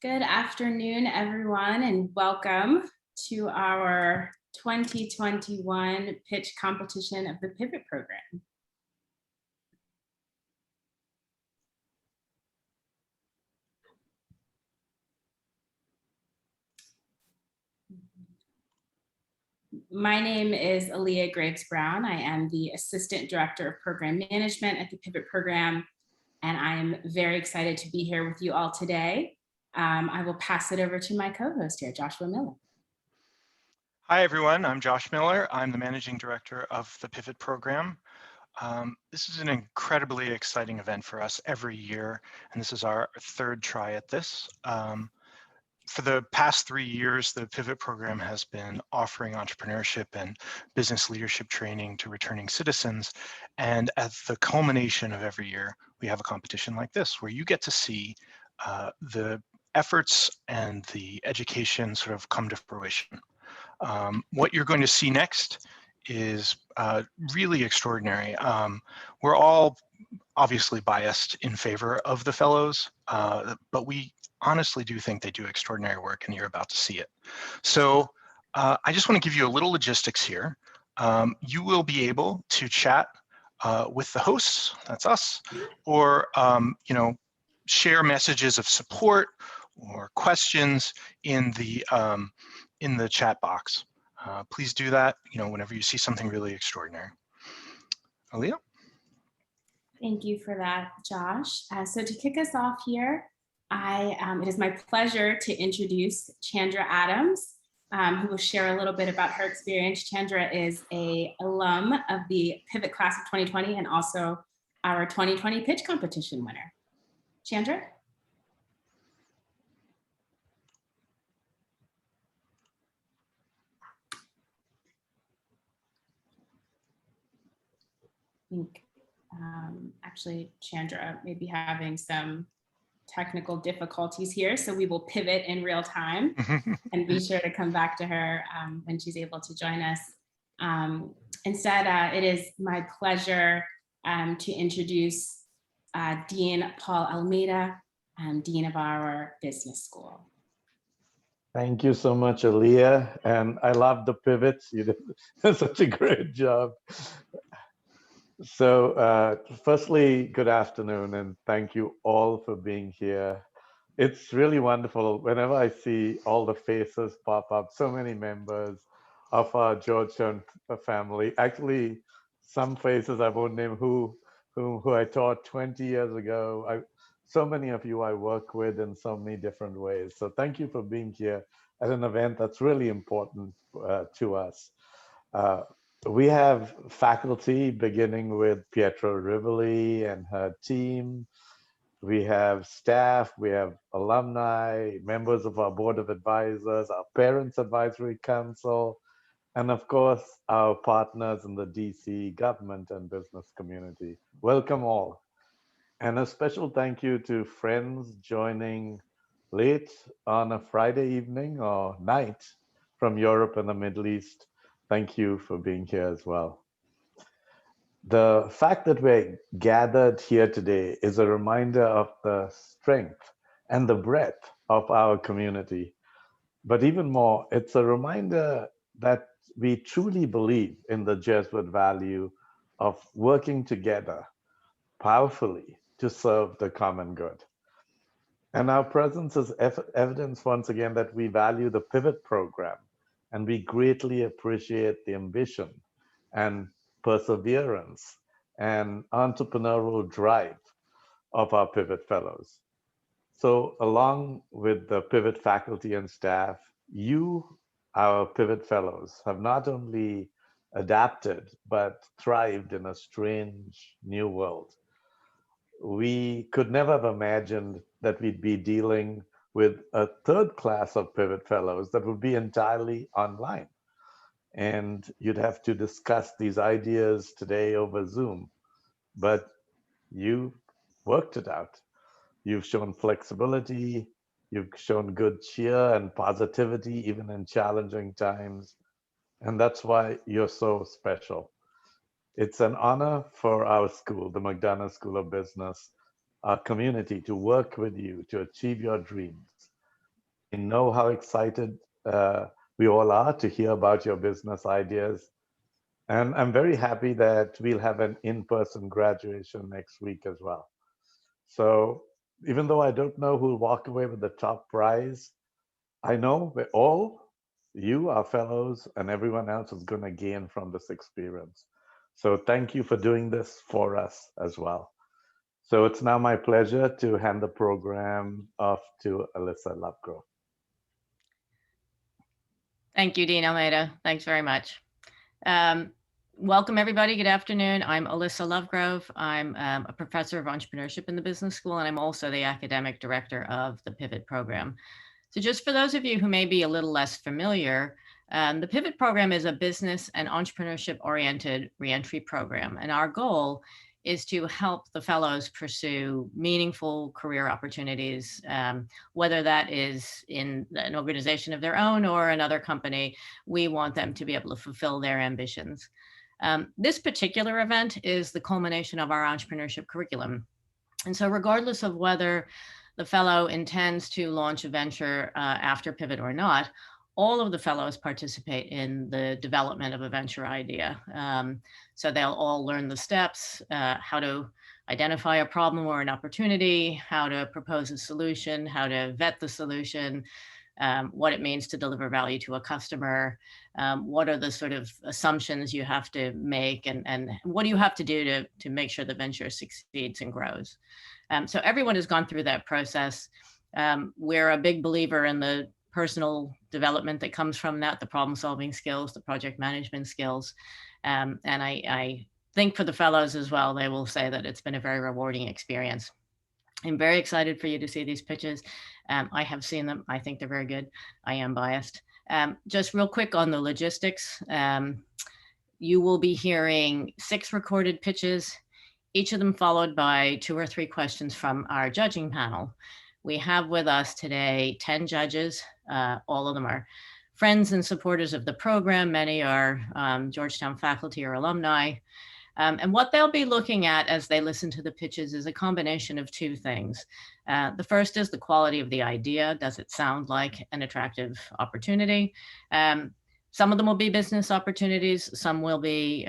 Good afternoon, everyone, and welcome to our 2021 pitch competition of the Pivot program. My name is Aaliyah Graves Brown. I am the Assistant Director of Program Management at the Pivot program, and I am very excited to be here with you all today. I will pass it over to my co-host here, Joshua Miller. Hi, everyone. I'm Josh Miller. I'm the Managing Director of the Pivot program. This is an incredibly exciting event for us every year, and this is our third try at this. For the past 3 years, the Pivot program has been offering entrepreneurship and business leadership training to returning citizens. And at the culmination of every year, we have a competition like this, where you get to see the efforts and the education sort of come to fruition. What you're going to see next is really extraordinary. We're all obviously biased in favor of the fellows, but we honestly do think they do extraordinary work, and you're about to see it. So I just want to give you a little logistics here. You will be able to chat with the hosts, that's us, or share messages of support or questions in the chat box. Please do that, whenever you see something really extraordinary. Aaliyah? Thank you for that, Josh. So to kick us off here, it is my pleasure to introduce Chandra Adams, who will share a little bit about her experience. Chandra is an alum of the Pivot class of 2020 and also our 2020 pitch competition winner. Chandra? I think actually Chandra may be having some technical difficulties here, so we will pivot in real time and be sure to come back to her when she's able to join us. Instead, it is my pleasure to introduce Dean Paul Almeida, Dean of our Business School. Thank you so much, Aaliyah. And I love the pivots. You did such a great job. So firstly, good afternoon, and thank you all for being here. It's really wonderful whenever I see all the faces pop up, so many members of our Georgetown family. Actually, some faces I won't name who I taught 20 years ago. So many of you I work with in so many different ways. So thank you for being here at an event that's really important to us. We have faculty beginning with Pietro Rivoli and her team. We have staff, we have alumni, members of our board of advisors, our parents advisory council, and of course, our partners in the DC government and business community. Welcome all. And a special thank you to friends joining late on a Friday evening or night from Europe and the Middle East. Thank you for being here as well. The fact that we're gathered here today is a reminder of the strength and the breadth of our community. But even more, it's a reminder that we truly believe in the Jesuit value of working together powerfully to serve the common good. And our presence is evidence once again that we value the Pivot program, and we greatly appreciate the ambition and perseverance and entrepreneurial drive of our Pivot fellows. So along with the Pivot faculty and staff, you, our Pivot fellows, have not only adapted, but thrived in a strange new world. We could never have imagined that we'd be dealing with a third class of Pivot fellows that would be entirely online. And you'd have to discuss these ideas today over Zoom. But you worked it out. You've shown flexibility, you've shown good cheer and positivity, even in challenging times. And that's why you're so special. It's an honor for our school, the McDonough School of Business, our community, to work with you to achieve your dreams. know how excited we all are to hear about your business ideas. And I'm very happy that we'll have an in-person graduation next week as well. So even though I don't know who'll walk away with the top prize, I know we're all, you, our fellows, and everyone else is going to gain from this experience. So thank you for doing this for us as well. So it's now my pleasure to hand the program off to Alyssa Lovegrove. Thank you, Dean Almeida. Thanks very much. Welcome, everybody. Good afternoon. I'm Alyssa Lovegrove. I'm a professor of entrepreneurship in the business school, and I'm also the academic director of the Pivot program. So just for those of you who may be a little less familiar, the Pivot program is a business and entrepreneurship-oriented reentry program, and our goal is to help the fellows pursue meaningful career opportunities, whether that is in an organization of their own or another company. We want them to be able to fulfill their ambitions. This particular event is the culmination of our entrepreneurship curriculum. And so regardless of whether the fellow intends to launch a venture after Pivot or not, all of the fellows participate in the development of a venture idea. So they'll all learn the steps, how to identify a problem or an opportunity, how to propose a solution, how to vet the solution, what it means to deliver value to a customer, what are the sort of assumptions you have to make, and what do you have to do to make sure the venture succeeds and grows. So everyone has gone through that process. We're a big believer in the personal development that comes from that, the problem solving skills, the project management skills. And I think for the fellows as well, they will say that it's been a very rewarding experience. I'm very excited for you to see these pitches. I have seen them. I think they're very good. I am biased. Just real quick on the logistics. You will be hearing 6 recorded pitches, each of them followed by 2 or 3 questions from our judging panel. We have with us today 10 judges. All of them are friends and supporters of the program. Many are Georgetown faculty or alumni. And what they'll be looking at as they listen to the pitches is a combination of 2 things. The first is the quality of the idea. Does it sound like an attractive opportunity? Some of them will be business opportunities. Some will be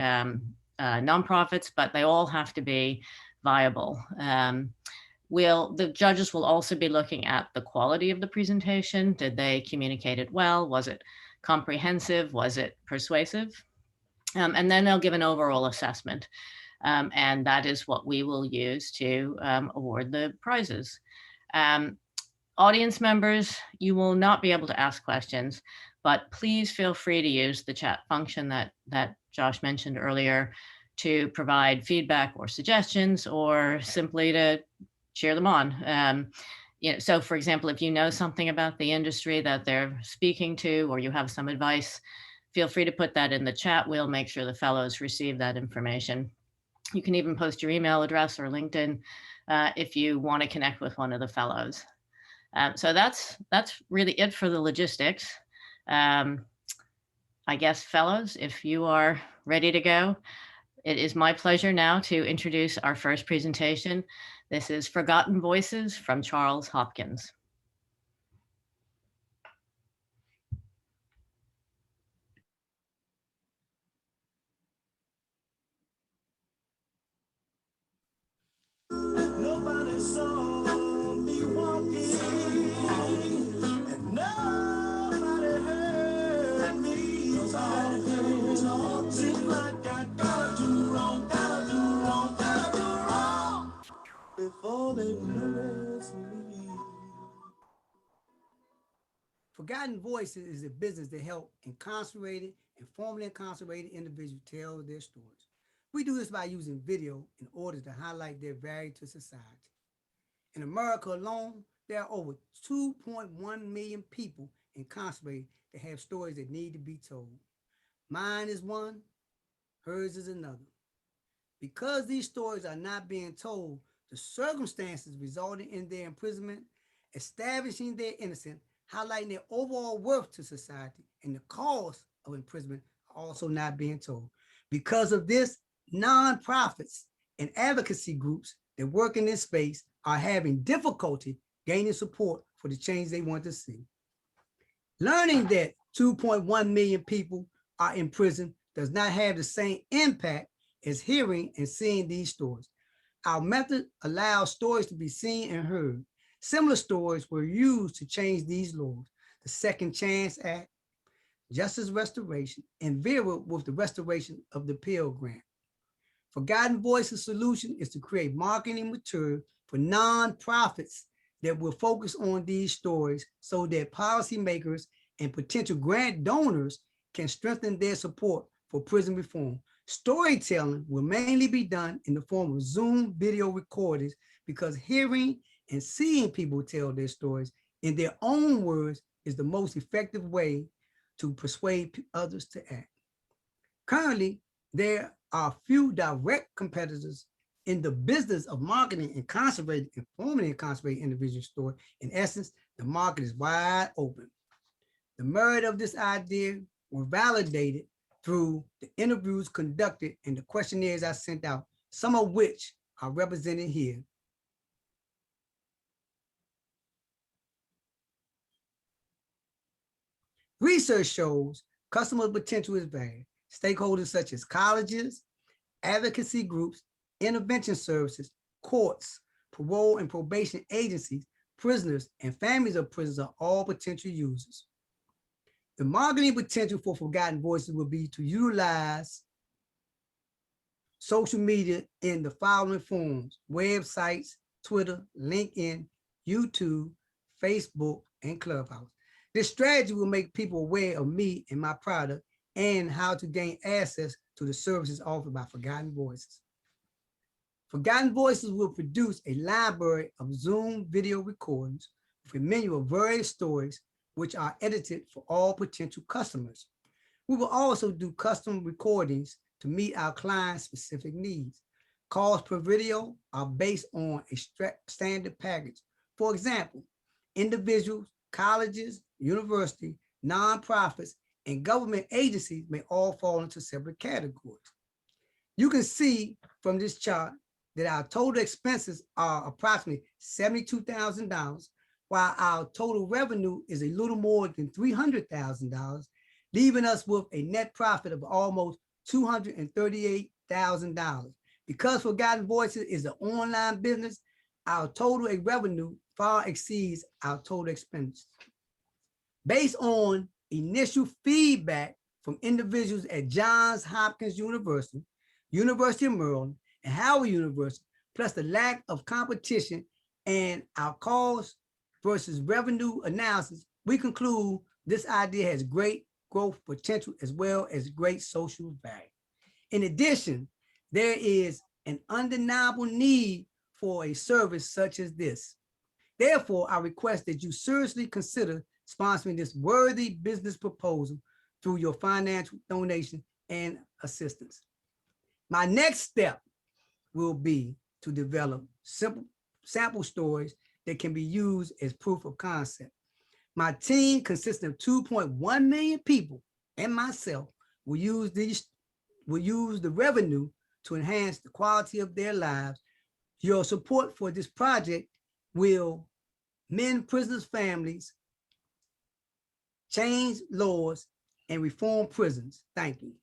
nonprofits, but they all have to be viable. The judges will also be looking at the quality of the presentation. Did they communicate it well? Was it comprehensive? Was it persuasive? And then they'll give an overall assessment. And that is what we will use to award the prizes. Audience members, you will not be able to ask questions, but please feel free to use the chat function that Josh mentioned earlier to provide feedback or suggestions, or simply to cheer them on. So for example, if you know something about the industry that they're speaking to, or you have some advice, feel free to put that in the chat. We'll make sure the fellows receive that information. You can even post your email address or LinkedIn if you want to connect with one of the fellows. So that's really it for the logistics. I guess, fellows, if you are ready to go, it is my pleasure now to introduce our first presentation. This is Forgotten Voices from Charles Hopkins. Nobody saw me walking, and nobody heard me talking. Seems like I gotta do wrong, gotta do wrong, gotta do wrong before they notice me. Forgotten Voices is a business that helps incarcerated and formerly incarcerated individuals tell their stories. We do this by using video in order to highlight their value to society. In America alone, there are over 2.1 million people incarcerated that have stories that need to be told. Mine is one, hers is another. Because these stories are not being told, the circumstances resulting in their imprisonment, establishing their innocence, highlighting their overall worth to society, and the cause of imprisonment are also not being told. Because of this, nonprofits and advocacy groups that work in this space are having difficulty gaining support for the change they want to see. Learning that 2.1 million people are in prison does not have the same impact as hearing and seeing these stories. Our method allows stories to be seen and heard. Similar stories were used to change these laws. The Second Chance Act, Justice Restoration, and Vera with the restoration of the Pell Grant. Forgotten Voices' solution is to create marketing material for nonprofits that will focus on these stories so that policymakers and potential grant donors can strengthen their support for prison reform. Storytelling will mainly be done in the form of Zoom video recordings because hearing and seeing people tell their stories in their own words is the most effective way to persuade others to act. Currently, there are few direct competitors in the business of marketing incarcerated, informing incarcerated individual story. In essence, the market is wide open. The merit of this idea were validated through the interviews conducted and the questionnaires I sent out, some of which are represented here. Research shows customer potential is varied. Stakeholders such as colleges, advocacy groups, intervention services, courts, parole and probation agencies, prisoners, and families of prisoners are all potential users. The marketing potential for Forgotten Voices will be to utilize social media in the following forms: websites, Twitter, LinkedIn, YouTube, Facebook, and Clubhouse. This strategy will make people aware of me and my product and how to gain access to the services offered by Forgotten Voices. Forgotten Voices will produce a library of Zoom video recordings with a menu of various stories which are edited for all potential customers. We will also do custom recordings to meet our clients' specific needs. Costs per video are based on a standard package. For example, individuals, colleges, universities, nonprofits, and government agencies may all fall into separate categories. You can see from this chart that our total expenses are approximately $72,000, while our total revenue is a little more than $300,000, leaving us with a net profit of almost $238,000. Because Forgotten Voices is an online business, our total revenue far exceeds our total expenses. Based on initial feedback from individuals at Johns Hopkins University, University of Maryland, and Howard University, plus the lack of competition and our cost versus revenue analysis, we conclude this idea has great growth potential as well as great social value. In addition, there is an undeniable need for a service such as this. Therefore, I request that you seriously consider sponsoring this worthy business proposal through your financial donation and assistance. My next step will be to develop simple sample stories that can be used as proof of concept. My team, consisting of 2.1 million people and myself, will use the revenue to enhance the quality of their lives. Your support for this project will mend prisoners' families, change laws, and reform prisons. Thank you.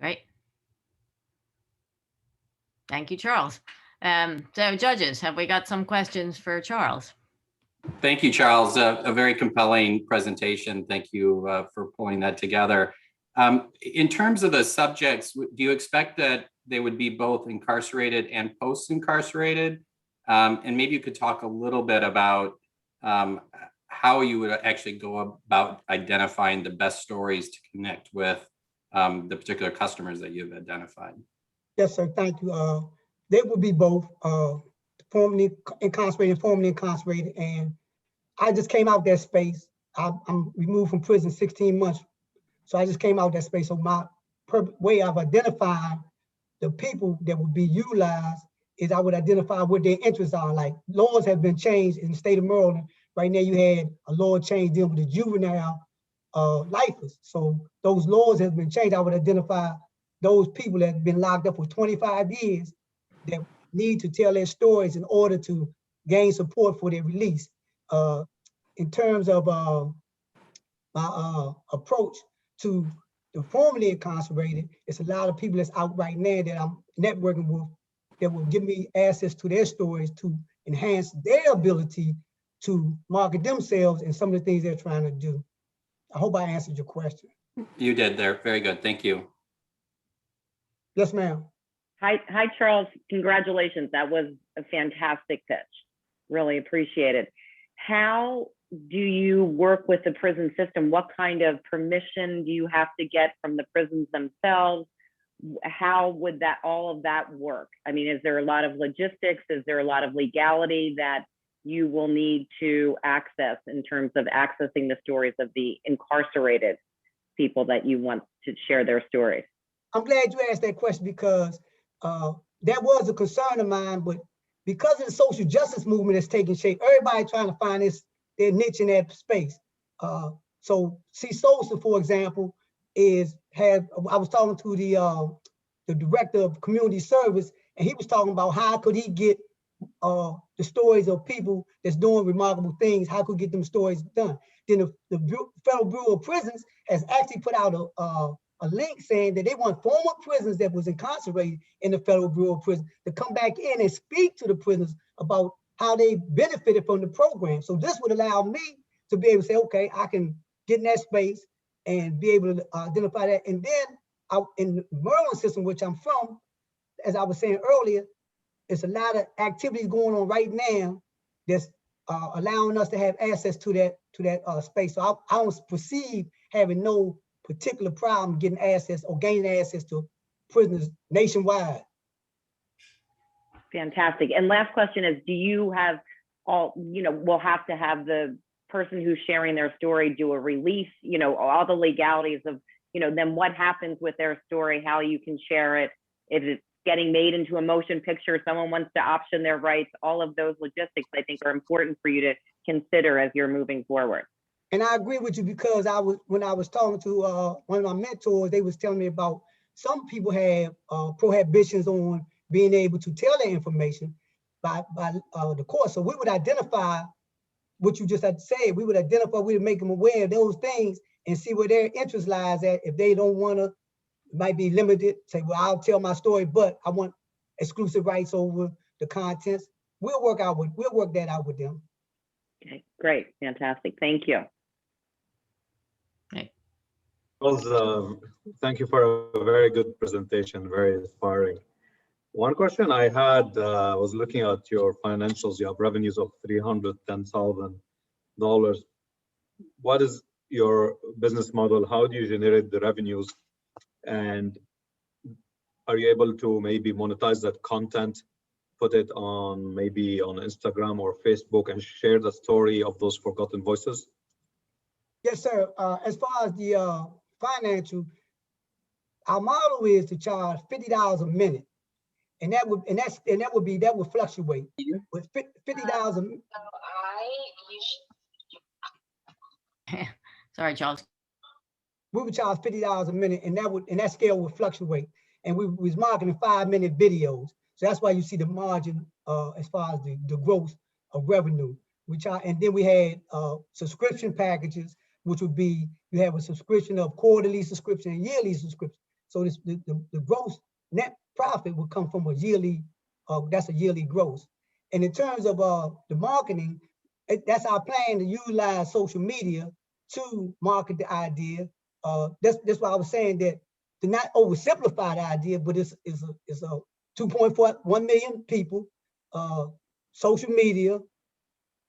Great. Thank you, Charles. So judges, have we got some questions for Charles? Thank you, Charles. A very compelling presentation. Thank you for pulling that together. In terms of the subjects, do you expect that they would be both incarcerated and post-incarcerated? And maybe you could talk a little bit about how you would actually go about identifying the best stories to connect with the particular customers that you've identified. Yes, sir. Thank you. They will be both formerly incarcerated and formerly incarcerated. And I just came out that space. I'm removed from prison 16 months. So I just came out that space. So my way of identifying the people that would be utilized is I would identify what their interests are. Like laws have been changed in the state of Maryland. Right now you had a law change dealing with the juvenile lifers. So those laws have been changed. I would identify those people that have been locked up for 25 years that need to tell their stories in order to gain support for their release. In terms of my approach to the formerly incarcerated, it's a lot of people that's out right now that I'm networking with that will give me access to their stories to enhance their ability to market themselves and some of the things they're trying to do. I hope I answered your question. You did there. Very good. Thank you. Yes, ma'am. Hi, Charles. Congratulations. That was a fantastic pitch. Really appreciate it. How do you work with the prison system? What kind of permission do you have to get from the prisons themselves? How would all of that work? I mean, is there a lot of logistics? Is there a lot of legality that you will need to access in terms of accessing the stories of the incarcerated people that you want to share their stories? I'm glad you asked that question because that was a concern of mine, but because of the social justice movement that's taking shape, everybody trying to find their niche in that space. So see, Sosa, for example, I was talking to the director of community service, and he was talking about how could he get the stories of people that's doing remarkable things, how could get them stories done. Then the Federal Bureau of Prisons has actually put out a link saying that they want former prisoners that was incarcerated in the Federal Bureau of Prisons to come back in and speak to the prisoners about how they benefited from the program. So this would allow me to be able to say, okay, I can get in that space and be able to identify that. And then in the Maryland system, which I'm from, as I was saying earlier, it's a lot of activities going on right now that's allowing us to have access to that space. So I don't perceive having no particular problem getting access or gaining access to prisoners nationwide. Fantastic. And last question is, do you have we'll have to have the person who's sharing their story do a release, all the legalities of, then what happens with their story, how you can share it, if it's getting made into a motion picture, someone wants to option their rights, all of those logistics I think are important for you to consider as you're moving forward. And I agree with you because when I was talking to one of my mentors, they was telling me about some people have prohibitions on being able to tell their information by the court. So we would identify what you just had to say. We would make them aware of those things and see where their interest lies at. If they don't want to, might be limited, say, well, I'll tell my story, but I want exclusive rights over the contents. We'll work that out with them. Okay, great, fantastic, thank you. Thank you for a very good presentation, very inspiring. One question I had was looking at your financials. You have revenues of $310,000. What is your business model? How do you generate the revenues? And are you able to maybe monetize that content, put it on maybe on Instagram or Facebook and share the story of those forgotten voices? Yes, sir. As far as the financial, our model is to charge $50 a minute, and that would fluctuate with $50. Sorry, Charles. We would charge $50 a minute, and that scale would fluctuate. And we was marketing 5-minute videos, so that's why you see the margin as far as the growth of revenue. And then we had subscription packages, which would be you have a subscription of quarterly subscription and yearly subscription. So the gross net profit would come from a yearly. That's a yearly gross. And in terms of the marketing, that's our plan to utilize social media to market the idea. That's why I was saying that to not oversimplify the idea, but it's a 2.1 million people. Social media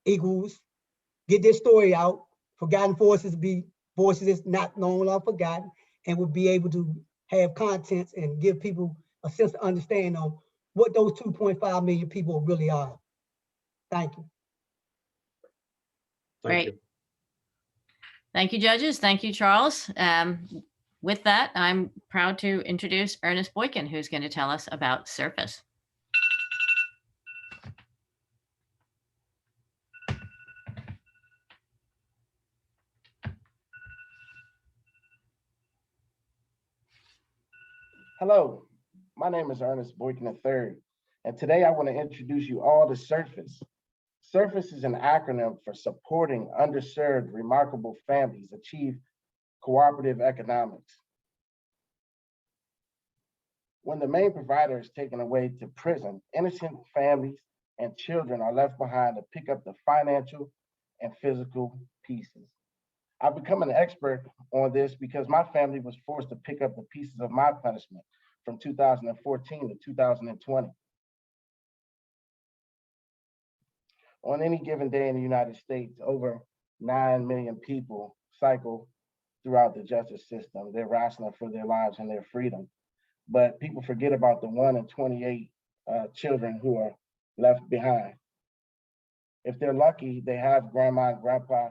equals get their story out. Forgotten voices be voices that's not known or forgotten, and would be able to have contents and give people a sense of understanding of what those 2.5 million people really are. Thank you. Great. Thank you, judges. Thank you, Charles. With that, I'm proud to introduce Ernest Boykin, who's going to tell us about Surface. Hello, my name is Ernest Boykin III. And today I want to introduce you all to SURFACE. SURFACE is an acronym for Supporting Underserved Remarkable Families Achieve Cooperative Economics. When the main provider is taken away to prison, innocent families and children are left behind to pick up the financial and physical pieces. I've become an expert on this because my family was forced to pick up the pieces of my punishment from 2014 to 2020. On any given day in the United States, over 9 million people cycle throughout the justice system. They're wrestling for their lives and their freedom. But people forget about the 1 in 28 children who are left behind. If they're lucky, they have grandma and grandpa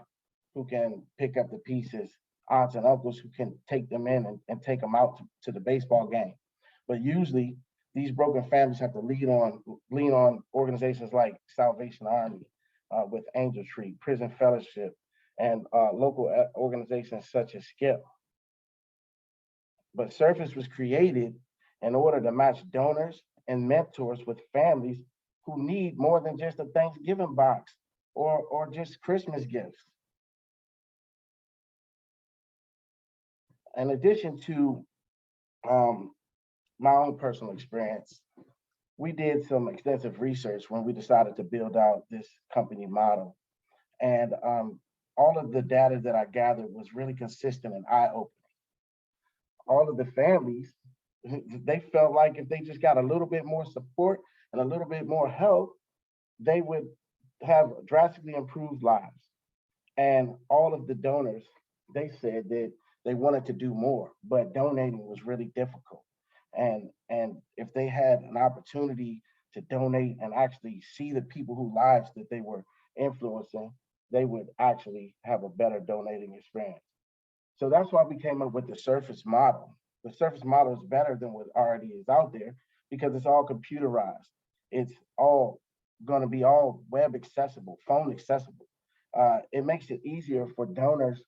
who can pick up the pieces, aunts and uncles who can take them in and take them out to the baseball game. But usually these broken families have to lean on organizations like Salvation Army, with Angel Tree, Prison Fellowship, and local organizations such as SKIP. But SURFACE was created in order to match donors and mentors with families who need more than just a Thanksgiving box or just Christmas gifts. In addition to my own personal experience, we did some extensive research when we decided to build out this company model. And all of the data that I gathered was really consistent and eye-opening. All of the families, they felt like if they just got a little bit more support and a little bit more help, they would have drastically improved lives. And all of the donors, they said that they wanted to do more, but donating was really difficult. And if they had an opportunity to donate and actually see the people whose lives that they were influencing, they would actually have a better donating experience. So that's why we came up with the SURFACE model. The SURFACE model is better than what already is out there because it's all computerized. It's all going to be all web accessible, phone accessible. It makes it easier for donors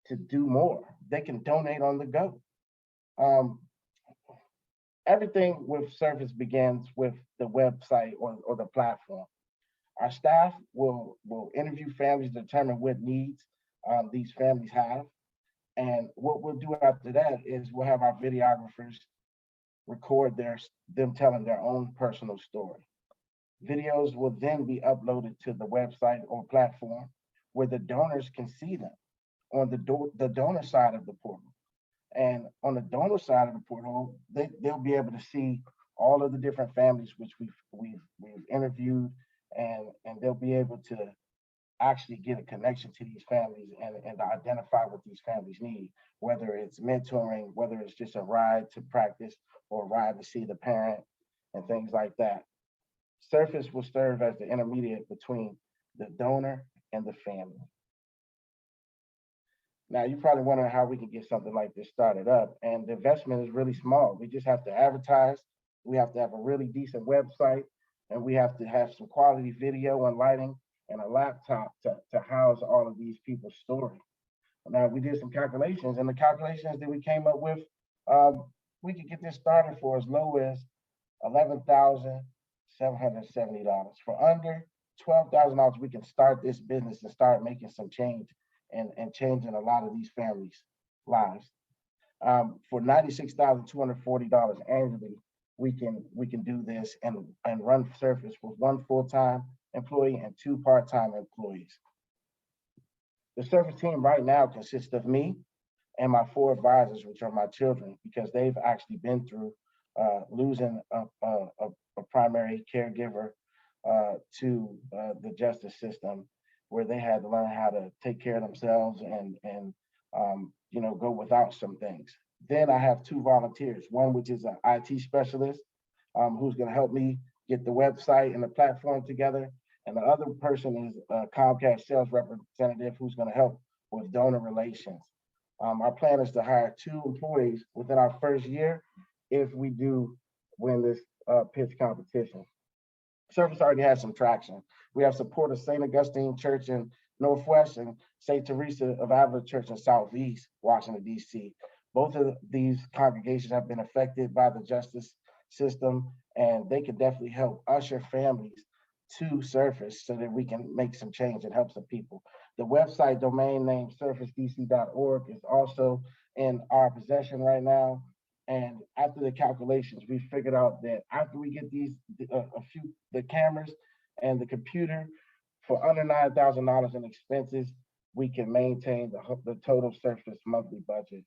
to do more. They can donate on the go. Everything with SURFACE begins with the website or the platform. Our staff will interview families to determine what needs these families have. And what we'll do after that is we'll have our videographers record them telling their own personal story. Videos will then be uploaded to the website or platform where the donors can see them on the donor side of the portal. And on the donor side of the portal, they'll be able to see all of the different families which we've interviewed, and they'll be able to actually get a connection to these families and to identify what these families need, whether it's mentoring, whether it's just a ride to practice or a ride to see the parent and things like that. SURFACE will serve as the intermediate between the donor and the family. Now, you're probably wondering how we can get something like this started up, and the investment is really small. We just have to advertise, we have to have a really decent website, and we have to have some quality video and lighting and a laptop to house all of these people's story. Now, we did some calculations, and the calculations that we came up with, we could get this started for as low as $11,770. For under $12,000, we can start this business and start making some change and changing a lot of these families' lives. For $96,240 annually, we can do this and run SURFACE with 1 full-time employee and 2 part-time employees. The SURFACE team right now consists of me and my 4 advisors, which are my children, because they've actually been through losing a primary caregiver to the justice system, where they had to learn how to take care of themselves and go without some things. Then I have 2 volunteers, one which is an IT specialist who's going to help me get the website and the platform together. And the other person is a Comcast sales representative who's going to help with donor relations. Our plan is to hire 2 employees within our first year if we do win this pitch competition. SURFACE already has some traction. We have support of St. Augustine Church in Northwest and St. Teresa of Avila Church in Southeast Washington, D.C. Both of these congregations have been affected by the justice system, and they could definitely help usher families to Surface so that we can make some change and help some people. The website domain name surfacedc.org is also in our possession right now. And after the calculations, we figured out that after we get the cameras and the computer for under $9,000 in expenses, we can maintain the total Surface monthly budget.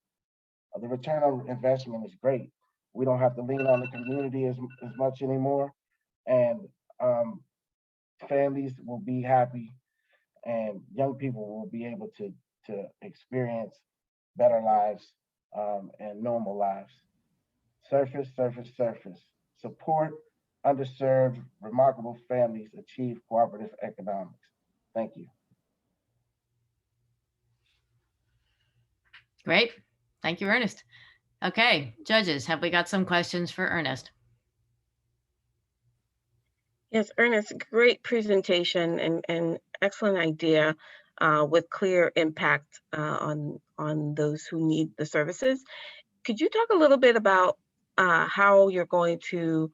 The return on investment is great. We don't have to lean on the community as much anymore, and families will be happy, and young people will be able to experience better lives and normal lives. Surface, surface, surface. Support underserved, remarkable families achieve cooperative economics. Thank you. Great. Thank you, Ernest. Okay, judges, have we got some questions for Ernest? Yes, Ernest, great presentation and excellent idea with clear impact on those who need the services. Could you talk a little bit about how you're going to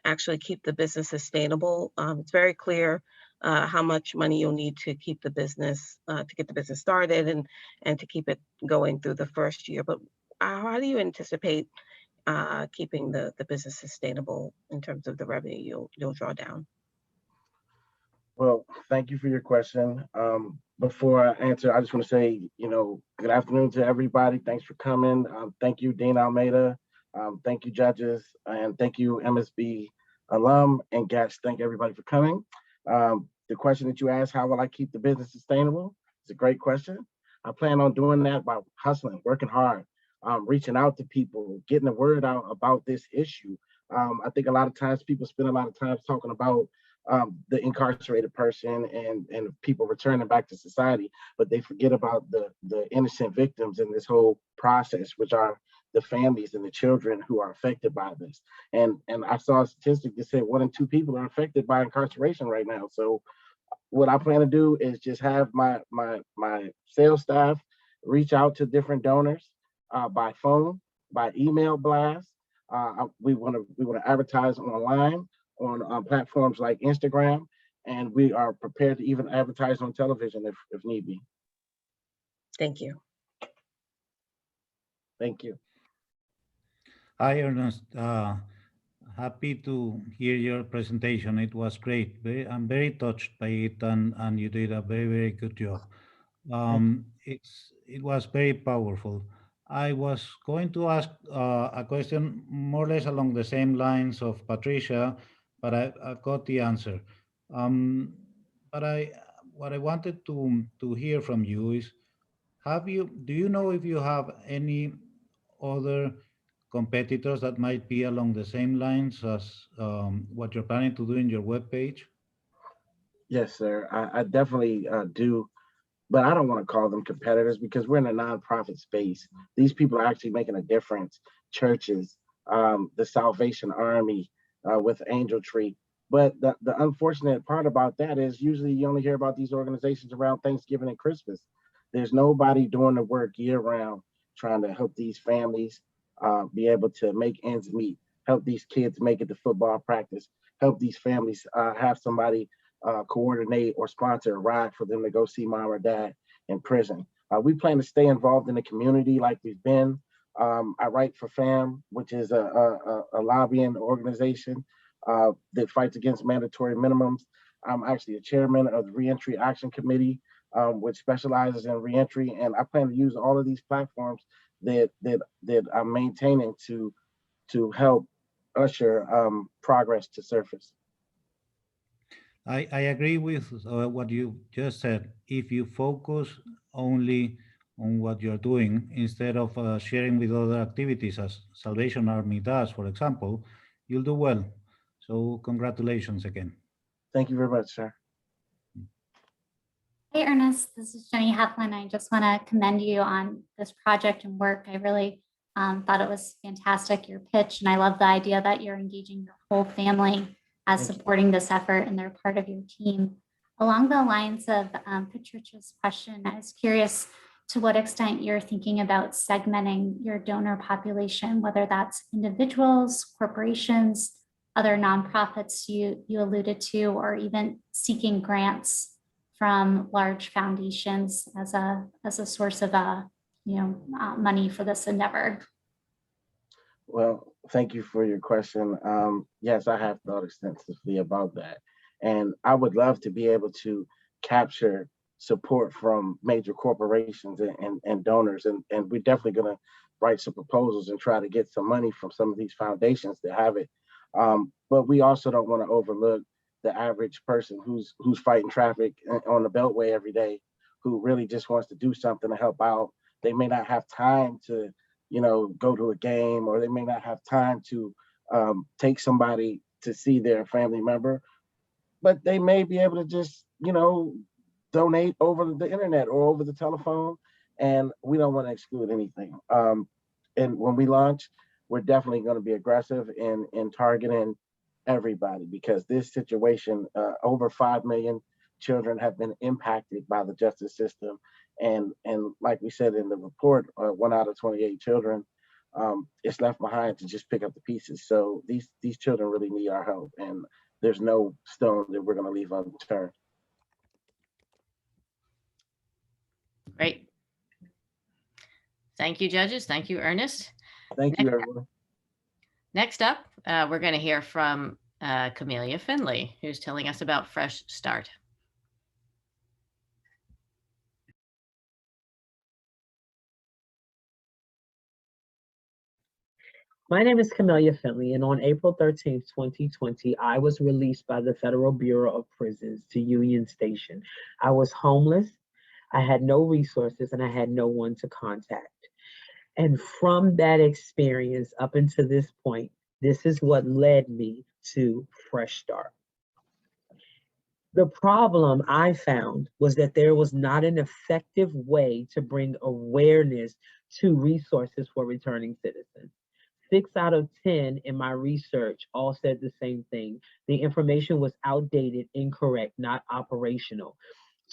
actually keep the business sustainable? It's very clear how much money you'll need to keep the business, to get the business started and to keep it going through the first year. But how do you anticipate keeping the business sustainable in terms of the revenue you'll draw down? Well, thank you for your question. Before I answer, I just want to say, good afternoon to everybody. Thanks for coming. Thank you, Dean Almeida. Thank you, judges, and thank you, MSB alum and guests. Thank everybody for coming. The question that you asked, how will I keep the business sustainable? It's a great question. I plan on doing that by hustling, working hard, reaching out to people, getting the word out about this issue. I think a lot of times people spend a lot of time talking about the incarcerated person and people returning back to society, but they forget about the innocent victims in this whole process, which are the families and the children who are affected by this. And I saw a statistic that said 1 in 2 people are affected by incarceration right now. So what I plan to do is just have my sales staff reach out to different donors by phone, by email blast. We want to advertise online on platforms like Instagram, and we are prepared to even advertise on television if need be. Thank you. Thank you. Hi, Ernest. Happy to hear your presentation. It was great. I'm very touched by it, and you did a very, very good job. It was very powerful. I was going to ask a question more or less along the same lines of Patricia, but I got the answer. But what I wanted to hear from you is, do you know if you have any other competitors that might be along the same lines as what you're planning to do in your webpage? Yes, sir. I definitely do, but I don't want to call them competitors because we're in a nonprofit space. These people are actually making a difference. Churches, the Salvation Army with Angel Tree. But the unfortunate part about that is usually you only hear about these organizations around Thanksgiving and Christmas. There's nobody doing the work year round trying to help these families be able to make ends meet, help these kids make it to football practice, help these families have somebody coordinate or sponsor a ride for them to go see mom or dad in prison. We plan to stay involved in the community like we've been. I write for FAM, which is a lobbying organization that fights against mandatory minimums. I'm actually a chairman of the Reentry Action Committee, which specializes in reentry, and I plan to use all of these platforms that I'm maintaining to help usher progress to surface. I agree with what you just said. If you focus only on what you're doing instead of sharing with other activities as Salvation Army does, for example, you'll do well. So congratulations again. Thank you very much, sir. Hey, Ernest, this is Jenny Heflin. I just want to commend you on this project and work. I really thought it was fantastic, your pitch, and I love the idea that you're engaging your whole family as supporting this effort and they're part of your team. Along the lines of Patricia's question, I was curious, to what extent you're thinking about segmenting your donor population, whether that's individuals, corporations, other nonprofits you alluded to, or even seeking grants from large foundations as a source of money for this endeavor. Well, thank you for your question. Yes, I have thought extensively about that. And I would love to be able to capture support from major corporations and donors. And we're definitely going to write some proposals and try to get some money from some of these foundations to have it. But we also don't want to overlook the average person who's fighting traffic on the Beltway every day, who really just wants to do something to help out. They may not have time to go to a game, or they may not have time to take somebody to see their family member, but they may be able to just, donate over the internet or over the telephone. And we don't want to exclude anything. And when we launch, we're definitely going to be aggressive in targeting everybody, because this situation, over 5 million children have been impacted by the justice system. And like we said in the report, 1 out of 28 children is left behind to just pick up the pieces. So these children really need our help, and there's no stone that we're going to leave unturned. Great. Thank you, judges. Thank you, Ernest. Thank you, everyone. Next up, we're going to hear from Camelia Finley, who's telling us about Fresh Start. My name is Camelia Finley, and on April 13th, 2020, I was released by the Federal Bureau of Prisons to Union Station. I was homeless, I had no resources, and I had no one to contact. And from that experience up until this point, this is what led me to Fresh Start. The problem I found was that there was not an effective way to bring awareness to resources for returning citizens. 6 out of 10 in my research all said the same thing. The information was outdated, incorrect, not operational.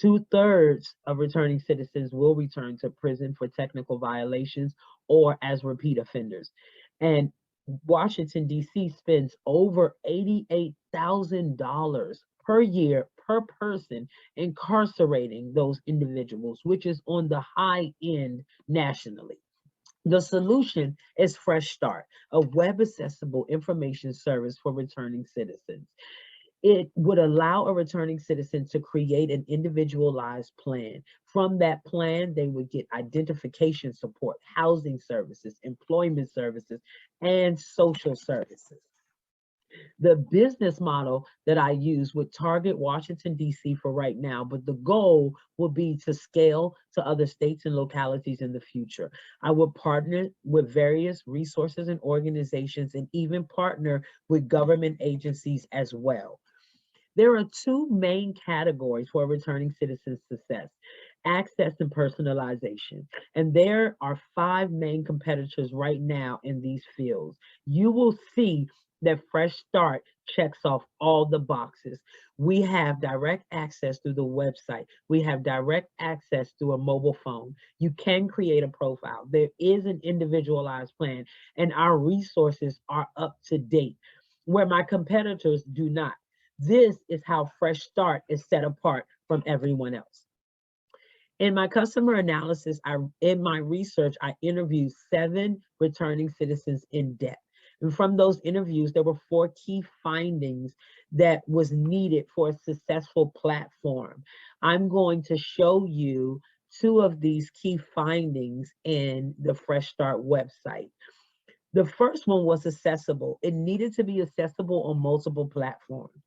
2/3 of returning citizens will return to prison for technical violations or as repeat offenders. And Washington, D.C. spends over $88,000 per year per person incarcerating those individuals, which is on the high end nationally. The solution is Fresh Start, a web accessible information service for returning citizens. It would allow a returning citizen to create an individualized plan. From that plan, they would get identification support, housing services, employment services, and social services. The business model that I use would target Washington, D.C. for right now, but the goal will be to scale to other states and localities in the future. I would partner with various resources and organizations, and even partner with government agencies as well. There are 2 main categories for returning citizen success: access and personalization. And there are 5 main competitors right now in these fields. You will see that Fresh Start checks off all the boxes. We have direct access through the website. We have direct access through a mobile phone. You can create a profile. There is an individualized plan, and our resources are up to date, where my competitors do not. This is how Fresh Start is set apart from everyone else. In my customer analysis, in my research, I interviewed 7 returning citizens in depth. And from those interviews, there were 4 key findings that was needed for a successful platform. I'm going to show you 2 of these key findings in the Fresh Start website. The first one was accessible. It needed to be accessible on multiple platforms.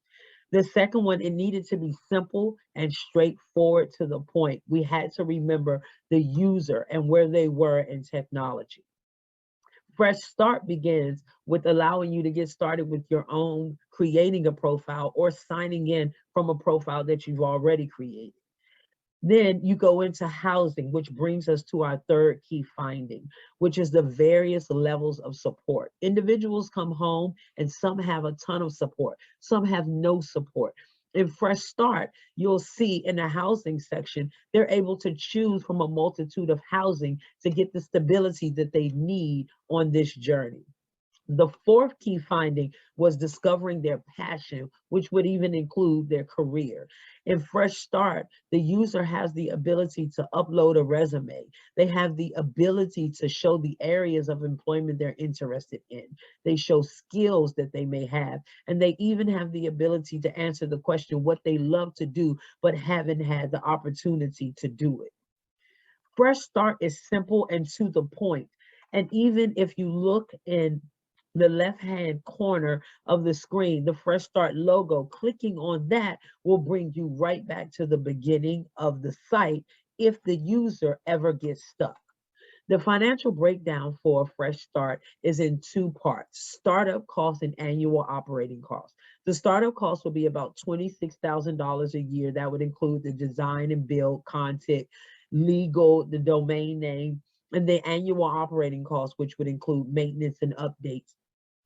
The second one, it needed to be simple and straightforward to the point. We had to remember the user and where they were in technology. Fresh Start begins with allowing you to get started with your own, creating a profile or signing in from a profile that you've already created. Then you go into housing, which brings us to our 3rd key finding, which is the various levels of support. Individuals come home and some have a ton of support, some have no support. In Fresh Start, you'll see in the housing section, they're able to choose from a multitude of housing to get the stability that they need on this journey. The fourth key finding was discovering their passion, which would even include their career. In Fresh Start, the user has the ability to upload a resume. They have the ability to show the areas of employment they're interested in. They show skills that they may have, and they even have the ability to answer the question what they love to do, but haven't had the opportunity to do it. Fresh Start is simple and to the point. And even if you look in the left-hand corner of the screen, the Fresh Start logo, clicking on that will bring you right back to the beginning of the site if the user ever gets stuck. The financial breakdown for Fresh Start is in two parts: startup costs and annual operating costs. The startup cost will be about $26,000 a year. That would include the design and build, content, legal, the domain name, and the annual operating costs, which would include maintenance and updates,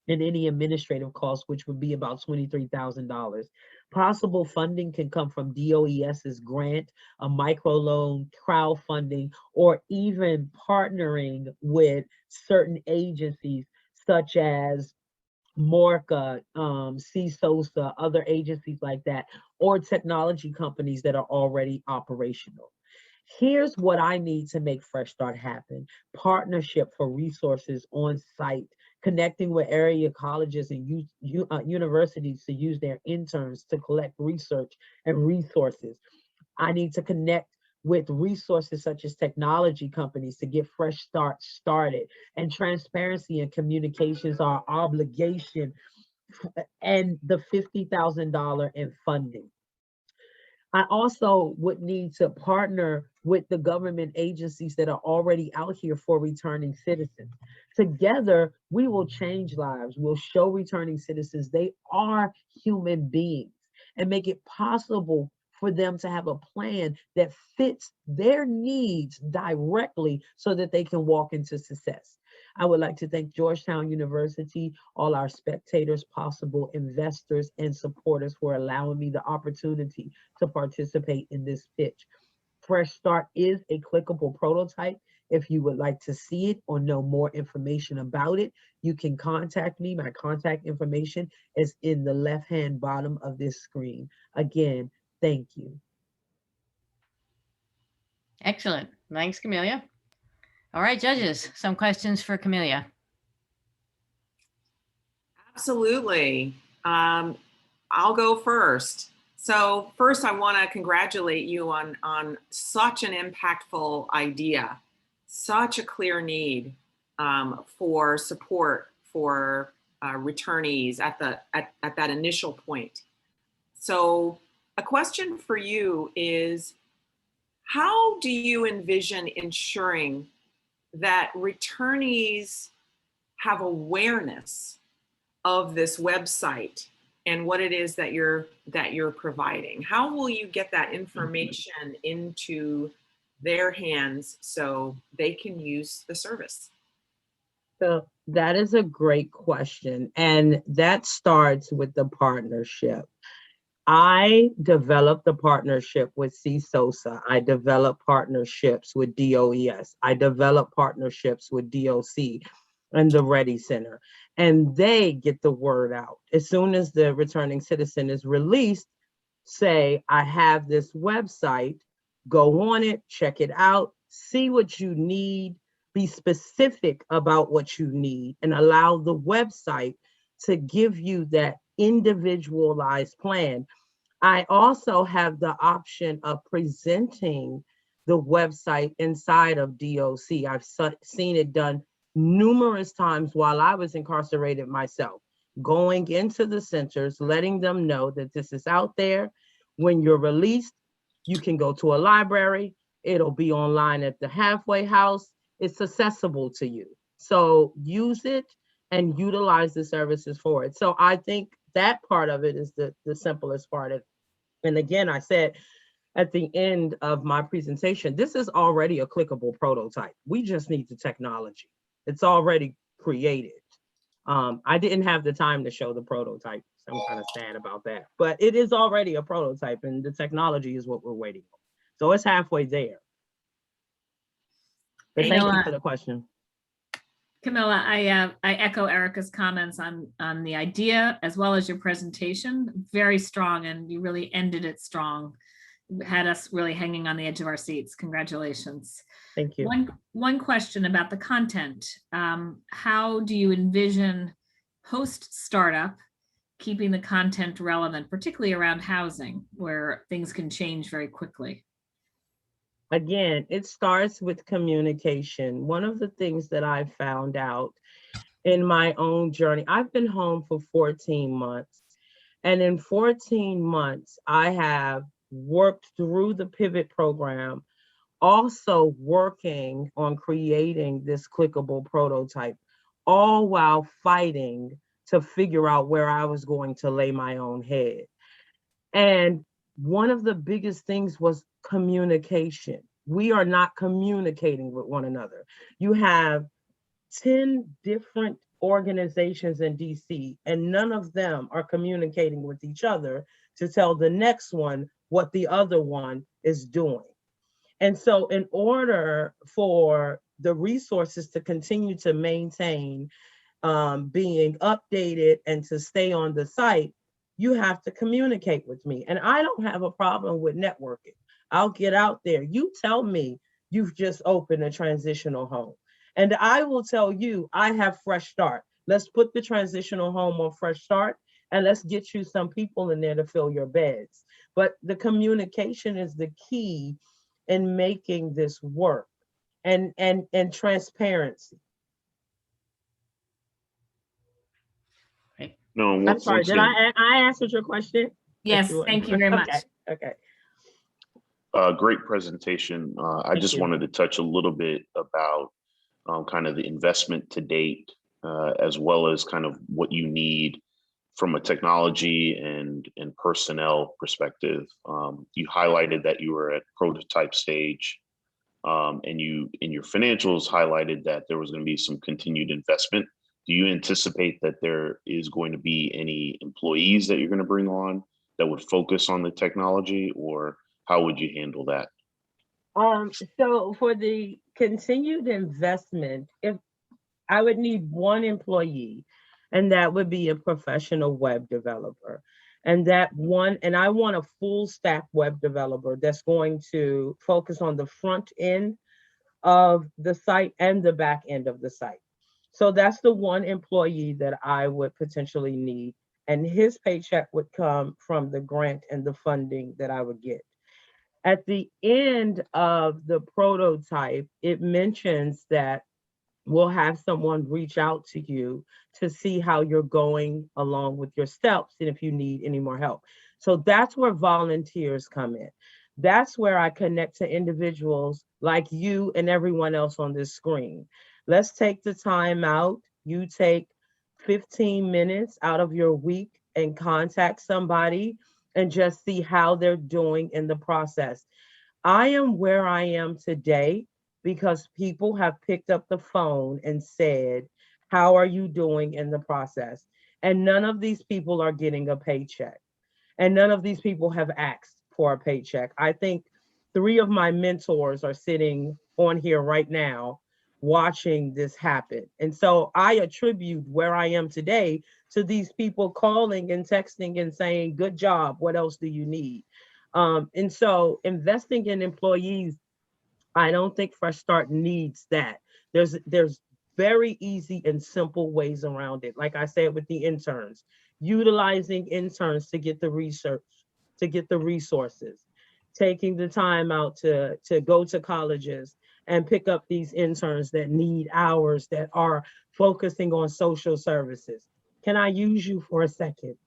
and any administrative costs, which would be about $23,000. Possible funding can come from DOES's grant, a microloan, crowdfunding, or even partnering with certain agencies such as Morca, CSOSA, other agencies like that, or technology companies that are already operational. Here's what I need to make Fresh Start happen: partnership for resources on site, connecting with area colleges and universities to use their interns to collect research and resources. I need to connect with resources such as technology companies to get Fresh Start started. And transparency and communications are obligation, and the $50,000 in funding. I also would need to partner with the government agencies that are already out here for returning citizens. Together, we will change lives. We'll show returning citizens they are human beings and make it possible for them to have a plan that fits their needs directly so that they can walk into success. I would like to thank Georgetown University, all our spectators, possible investors, and supporters for allowing me the opportunity to participate in this pitch. Fresh Start is a clickable prototype. If you would like to see it or know more information about it, you can contact me. My contact information is in the left-hand bottom of this screen. Again, thank you. Excellent. Thanks, Camelia. All right, judges, some questions for Camelia. Absolutely. I'll go first. So first, I want to congratulate you on such an impactful idea, such a clear need for support for returnees at that initial point. So a question for you is, how do you envision ensuring that returnees have awareness of this website and what it is that you're providing? How will you get that information into their hands so they can use the service? So that is a great question. And that starts with the partnership. I developed a partnership with CSOSA. I developed partnerships with DOES. I developed partnerships with DOC and the Ready Center. And they get the word out. As soon as the returning citizen is released, say, I have this website, go on it, check it out, see what you need, be specific about what you need, and allow the website to give you that individualized plan. I also have the option of presenting the website inside of DOC. I've seen it done numerous times while I was incarcerated myself, going into the centers, letting them know that this is out there. When you're released, you can go to a library. It'll be online at the halfway house. It's accessible to you. So use it and utilize the services for it. So I think that part of it is the simplest part of it. And again, I said at the end of my presentation, this is already a clickable prototype. We just need the technology. It's already created. I didn't have the time to show the prototype, so I'm kind of sad about that. But it is already a prototype, and the technology is what we're waiting on. So it's halfway there. But thank you for the question. Camilla, I echo Erica's comments on the idea as well as your presentation. Very strong, and you really ended it strong. Had us really hanging on the edge of our seats. Congratulations. Thank you. One question about the content. How do you envision post-startup keeping the content relevant, particularly around housing, where things can change very quickly? Again, it starts with communication. One of the things that I found out in my own journey, I've been home for 14 months. And in 14 months, I have worked through the Pivot program, also working on creating this clickable prototype, all while fighting to figure out where I was going to lay my own head. And one of the biggest things was communication. We are not communicating with one another. You have 10 different organizations in DC, and none of them are communicating with each other to tell the next one what the other one is doing. And so in order for the resources to continue to maintain being updated and to stay on the site, you have to communicate with me. And I don't have a problem with networking. I'll get out there. You tell me you've just opened a transitional home, and I will tell you I have Fresh Start. Let's put the transitional home on Fresh Start, and let's get you some people in there to fill your beds. But the communication is the key in making this work, and transparency. No, I'm sorry, did I answer your question? Yes, thank you very much. Okay. Great presentation. I just wanted to touch a little bit about kind of the investment to date, as well as kind of what you need from a technology and personnel perspective. You highlighted that you were at prototype stage, and you in your financials highlighted that there was going to be some continued investment. Do you anticipate that there is going to be any employees that you're going to bring on that would focus on the technology, or how would you handle that? So for the continued investment, if I would need one employee, and that would be a professional web developer. And I want a full stack web developer that's going to focus on the front end of the site and the back end of the site. So that's the one employee that I would potentially need. And his paycheck would come from the grant and the funding that I would get. At the end of the prototype, it mentions that we'll have someone reach out to you to see how you're going along with your steps and if you need any more help. So that's where volunteers come in. That's where I connect to individuals like you and everyone else on this screen. Let's take the time out. You take 15 minutes out of your week and contact somebody and just see how they're doing in the process. I am where I am today because people have picked up the phone and said, how are you doing in the process? And none of these people are getting a paycheck. And none of these people have asked for a paycheck. I think 3 of my mentors are sitting on here right now watching this happen. And so I attribute where I am today to these people calling and texting and saying, good job, what else do you need? And so investing in employees, I don't think Fresh Start needs that. There's very easy and simple ways around it. Like I said, with the interns, utilizing interns to get the research, to get the resources, taking the time out to go to colleges and pick up these interns that need hours, that are focusing on social services. Can I use you for a second?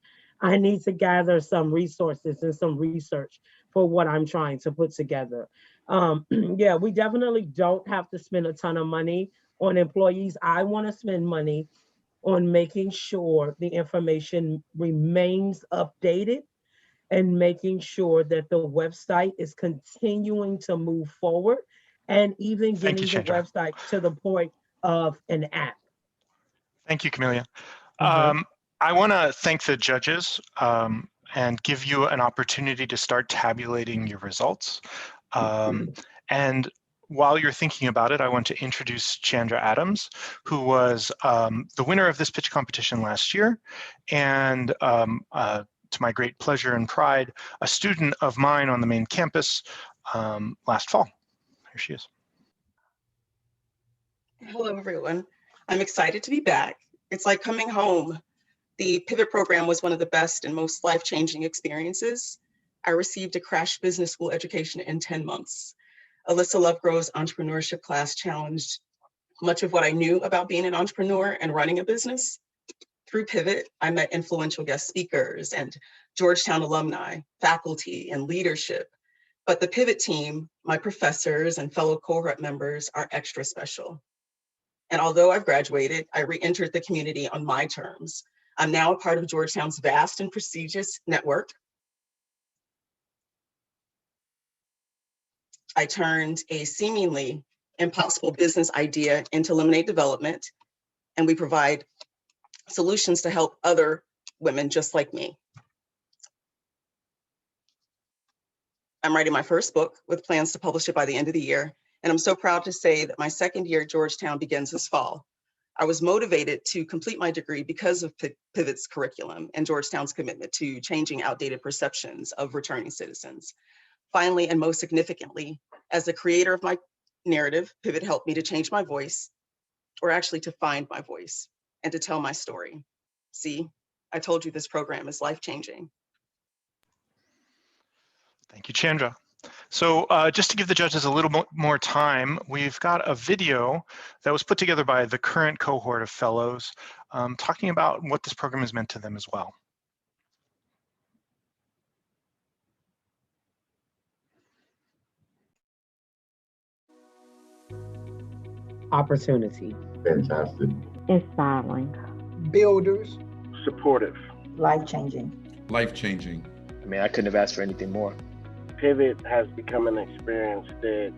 I need to gather some resources and some research for what I'm trying to put together. Yeah, we definitely don't have to spend a ton of money on employees. I want to spend money on making sure the information remains updated and making sure that the website is continuing to move forward and even getting the website to the point of an app. Thank you, Camelia. I want to thank the judges and give you an opportunity to start tabulating your results. And while you're thinking about it, I want to introduce Chandra Adams, who was the winner of this pitch competition last year, and to my great pleasure and pride, a student of mine on the main campus last fall. Here she is. Hello, everyone. I'm excited to be back. It's like coming home. The Pivot program was one of the best and most life-changing experiences. I received a crash business school education in 10 months. Alyssa Lovegrove's entrepreneurship class challenged much of what I knew about being an entrepreneur and running a business. Through Pivot, I met influential guest speakers and Georgetown alumni, faculty, and leadership. But the Pivot team, my professors and fellow cohort members, are extra special. And although I've graduated, I re-entered the community on my terms. I'm now a part of Georgetown's vast and prestigious network. I turned a seemingly impossible business idea into lemonade development, and we provide solutions to help other women just like me. I'm writing my first book with plans to publish it by the end of the year, and I'm so proud to say that my second year at Georgetown begins this fall. I was motivated to complete my degree because of Pivot's curriculum and Georgetown's commitment to changing outdated perceptions of returning citizens. Finally, and most significantly, as the creator of my narrative, Pivot helped me to change my voice, or actually to find my voice and to tell my story. See, I told you this program is life-changing. Thank you, Chandra. So just to give the judges a little more time, we've got a video that was put together by the current cohort of fellows talking about what this program has meant to them as well. Opportunity. Fantastic. Inspiring. Builders. Supportive. Life-changing. Life-changing. I mean, I couldn't have asked for anything more. Pivot has become an experience that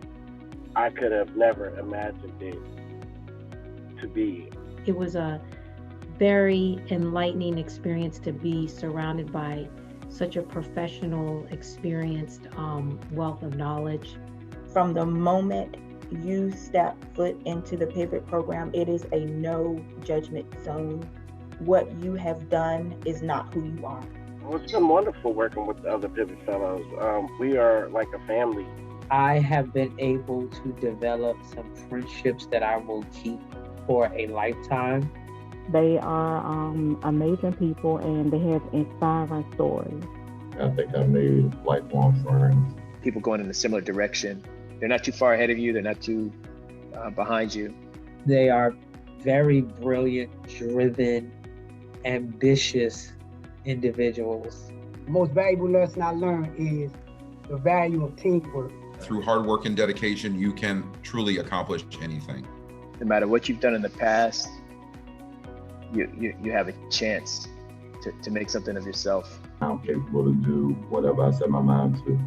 I could have never imagined it to be. It was a very enlightening experience to be surrounded by such a professional, experienced wealth of knowledge. From the moment you step foot into the Pivot program, it is a no judgment zone. What you have done is not who you are. Well, it's been wonderful working with the other Pivot Fellows. We are like a family. I have been able to develop some friendships that I will keep for a lifetime. They are amazing people and they have inspiring stories. I think I made lifelong friends. People going in a similar direction. They're not too far ahead of you. They're not too behind you. They are very brilliant, driven, ambitious individuals. The most valuable lesson I learned is the value of teamwork. Through hard work and dedication, you can truly accomplish anything. No matter what you've done in the past, you have a chance to make something of yourself. I'm capable to do whatever I set my mind to.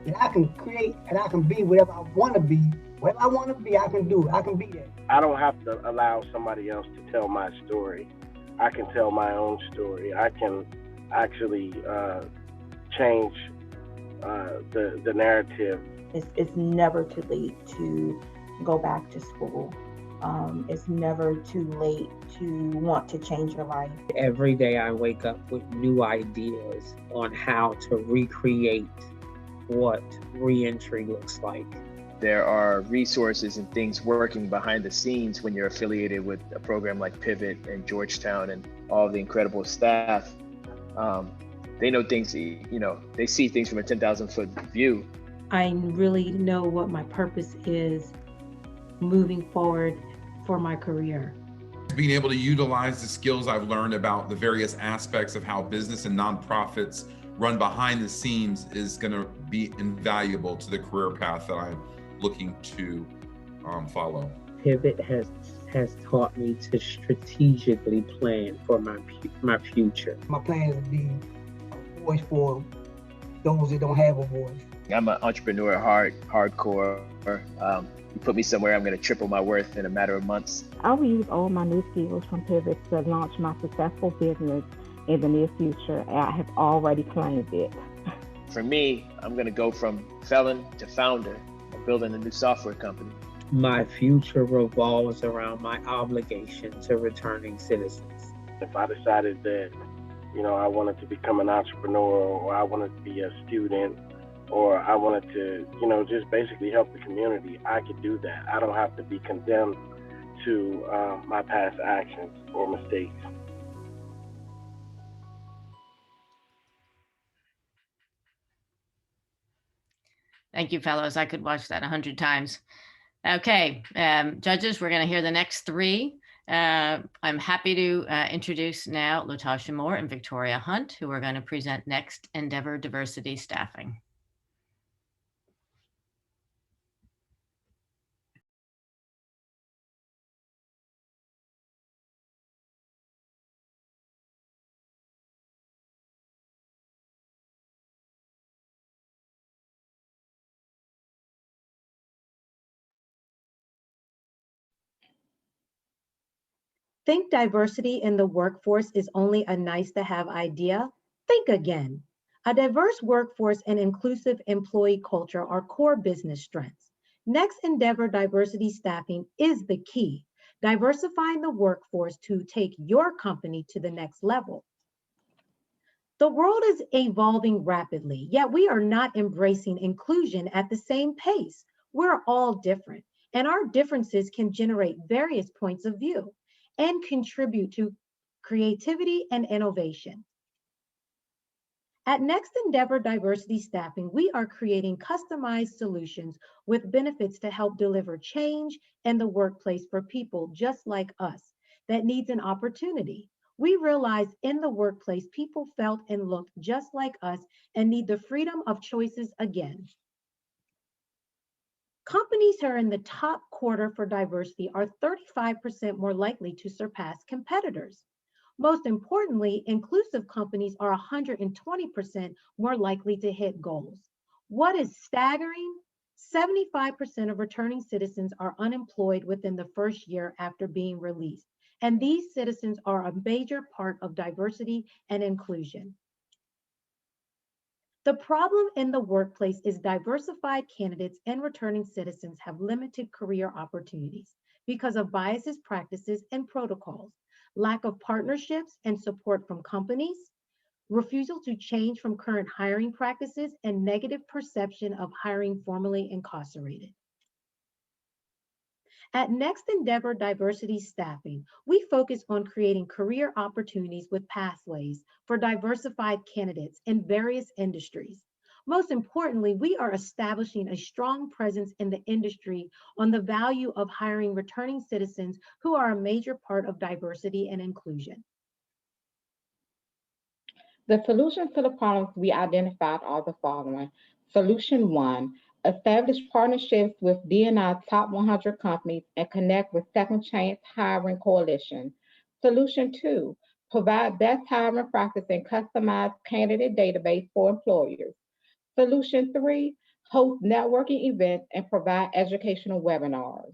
And I can create and I can be whatever I want to be. Whatever I want to be, I can do. I can be that. I don't have to allow somebody else to tell my story. I can tell my own story. I can actually change the narrative. It's never too late to go back to school. It's never too late to want to change your life. Every day I wake up with new ideas on how to recreate what re-entry looks like. There are resources and things working behind the scenes when you're affiliated with a program like Pivot and Georgetown and all the incredible staff. They know things, they see things from a 10,000 foot view. I really know what my purpose is moving forward for my career. Being able to utilize the skills I've learned about the various aspects of how business and nonprofits run behind the scenes is going to be invaluable to the career path that I'm looking to follow. Pivot has taught me to strategically plan for my future. My plan is to be a voice for those that don't have a voice. I'm an entrepreneur, hardcore. you put me somewhere, I'm going to triple my worth in a matter of months. I will use all my new skills from Pivot to launch my successful business in the near future. I have already claimed it. For me, I'm going to go from felon to founder of building a new software company. My future revolves around my obligation to returning citizens. If I decided that, you know, I wanted to become an entrepreneur, or I wanted to be a student, or I wanted to, you know, just basically help the community, I could do that. I don't have to be condemned to my past actions or mistakes. Thank you, fellows. I could watch that 100 times. Okay, judges, we're going to hear the next three. I'm happy to introduce now Latasha Moore and Victoria Hunt, who are going to present Next Endeavor Diversity Staffing. Think diversity in the workforce is only a nice to have idea? Think again. A diverse workforce and inclusive employee culture are core business strengths. Next Endeavor Diversity Staffing is the key, diversifying the workforce to take your company to the next level. The world is evolving rapidly, yet we are not embracing inclusion at the same pace. We're all different, and our differences can generate various points of view and contribute to creativity and innovation. At Next Endeavor Diversity Staffing, we are creating customized solutions with benefits to help deliver change in the workplace for people just like us that needs an opportunity. We realize in the workplace, people felt and looked just like us and need the freedom of choices again. Companies who are in the top quarter for diversity are 35% more likely to surpass competitors. Most importantly, inclusive companies are 120% more likely to hit goals. What is staggering? 75% of returning citizens are unemployed within the first year after being released, and these citizens are a major part of diversity and inclusion. The problem in the workplace is diversified candidates and returning citizens have limited career opportunities because of biases, practices, and protocols, lack of partnerships and support from companies, refusal to change from current hiring practices, and negative perception of hiring formerly incarcerated. At Next Endeavor Diversity Staffing, we focus on creating career opportunities with pathways for diversified candidates in various industries. Most importantly, we are establishing a strong presence in the industry on the value of hiring returning citizens who are a major part of diversity and inclusion. The solutions to the problems we identified are the following. Solution 1, establish partnerships with D&I top 100 companies and connect with Second Chance Hiring Coalition. Solution 2, provide best hiring practice and customized candidate database for employers. Solution 3, host networking events and provide educational webinars.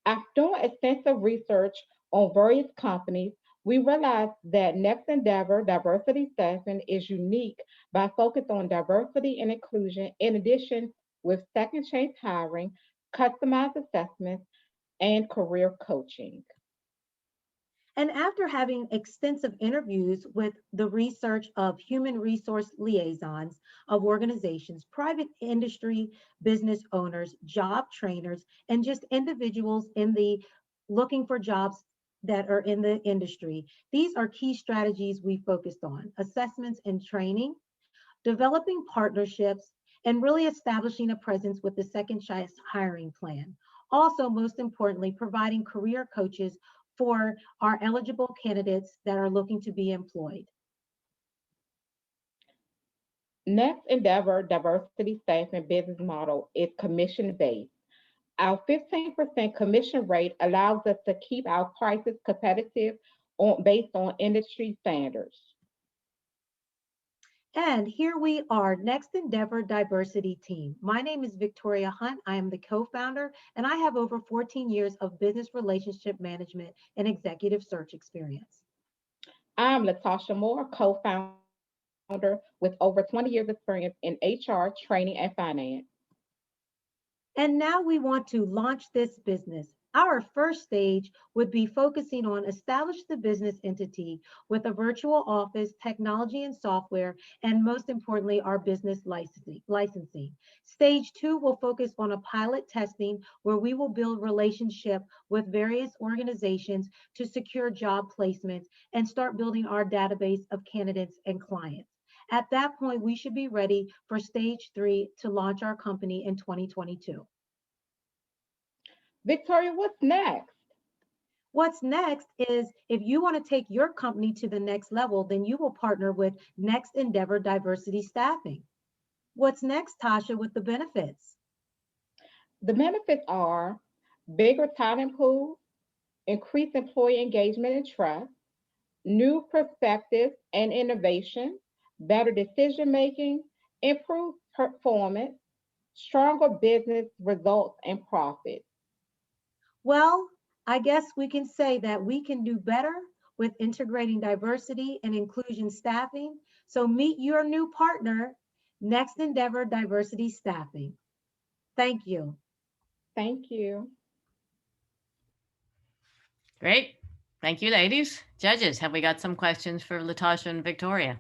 After doing extensive research on various companies, we realized that Next Endeavor Diversity Staffing is unique by focusing on diversity and inclusion in addition with second chance hiring, customized assessments, and career coaching. And after having extensive interviews with the research of human resource liaisons of organizations, private industry business owners, job trainers, and just individuals in the looking for jobs that are in the industry, these are key strategies we focused on: assessments and training, developing partnerships, and really establishing a presence with the second chance hiring plan. Also, most importantly, providing career coaches for our eligible candidates that are looking to be employed. Next Endeavor Diversity Staffing business model is commission-based. Our 15% commission rate allows us to keep our prices competitive based on industry standards. And here we are, Next Endeavor Diversity Team. My name is Victoria Hunt. I am the co-founder, and I have over 14 years of business relationship management and executive search experience. I'm Latasha Moore, co-founder with over 20 years experience in HR, training, and finance. And now we want to launch this business. Our first stage would be focusing on establish the business entity with a virtual office, technology and software, and most importantly, our business licensing. Stage 2 will focus on a pilot testing where we will build relationship with various organizations to secure job placements and start building our database of candidates and clients. At that point, we should be ready for stage 3 to launch our company in 2022. Victoria, what's next? What's next is if you want to take your company to the next level, then you will partner with Next Endeavor Diversity Staffing. What's next, Tasha, with the benefits? The benefits are bigger talent pool, increased employee engagement and trust, new perspectives and innovation, better decision making, improved performance, stronger business results and profits. Well, I guess we can say that we can do better with integrating diversity and inclusion staffing. So meet your new partner, Next Endeavor Diversity Staffing. Thank you. Thank you. Great. Thank you, ladies. Judges, have we got some questions for Latasha and Victoria?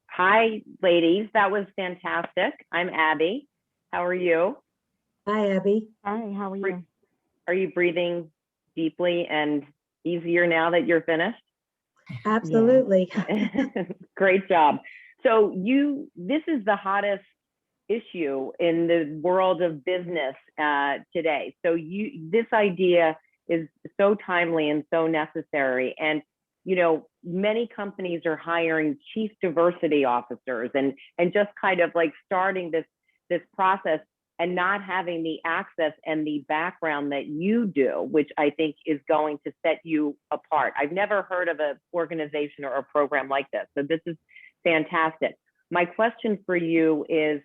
Hi, ladies. That was fantastic. I'm Abby. How are you? Hi, Abby. Hi, how are you? Are you breathing deeply and easier now that you're finished? Absolutely. Yeah. Great job. So this is the hottest issue in the world of business today. So this idea is so timely and so necessary. And many companies are hiring chief diversity officers and just kind of like starting this process and not having the access and the background that you do, which I think is going to set you apart. I've never heard of an organization or a program like this. So this is fantastic. My question for you is,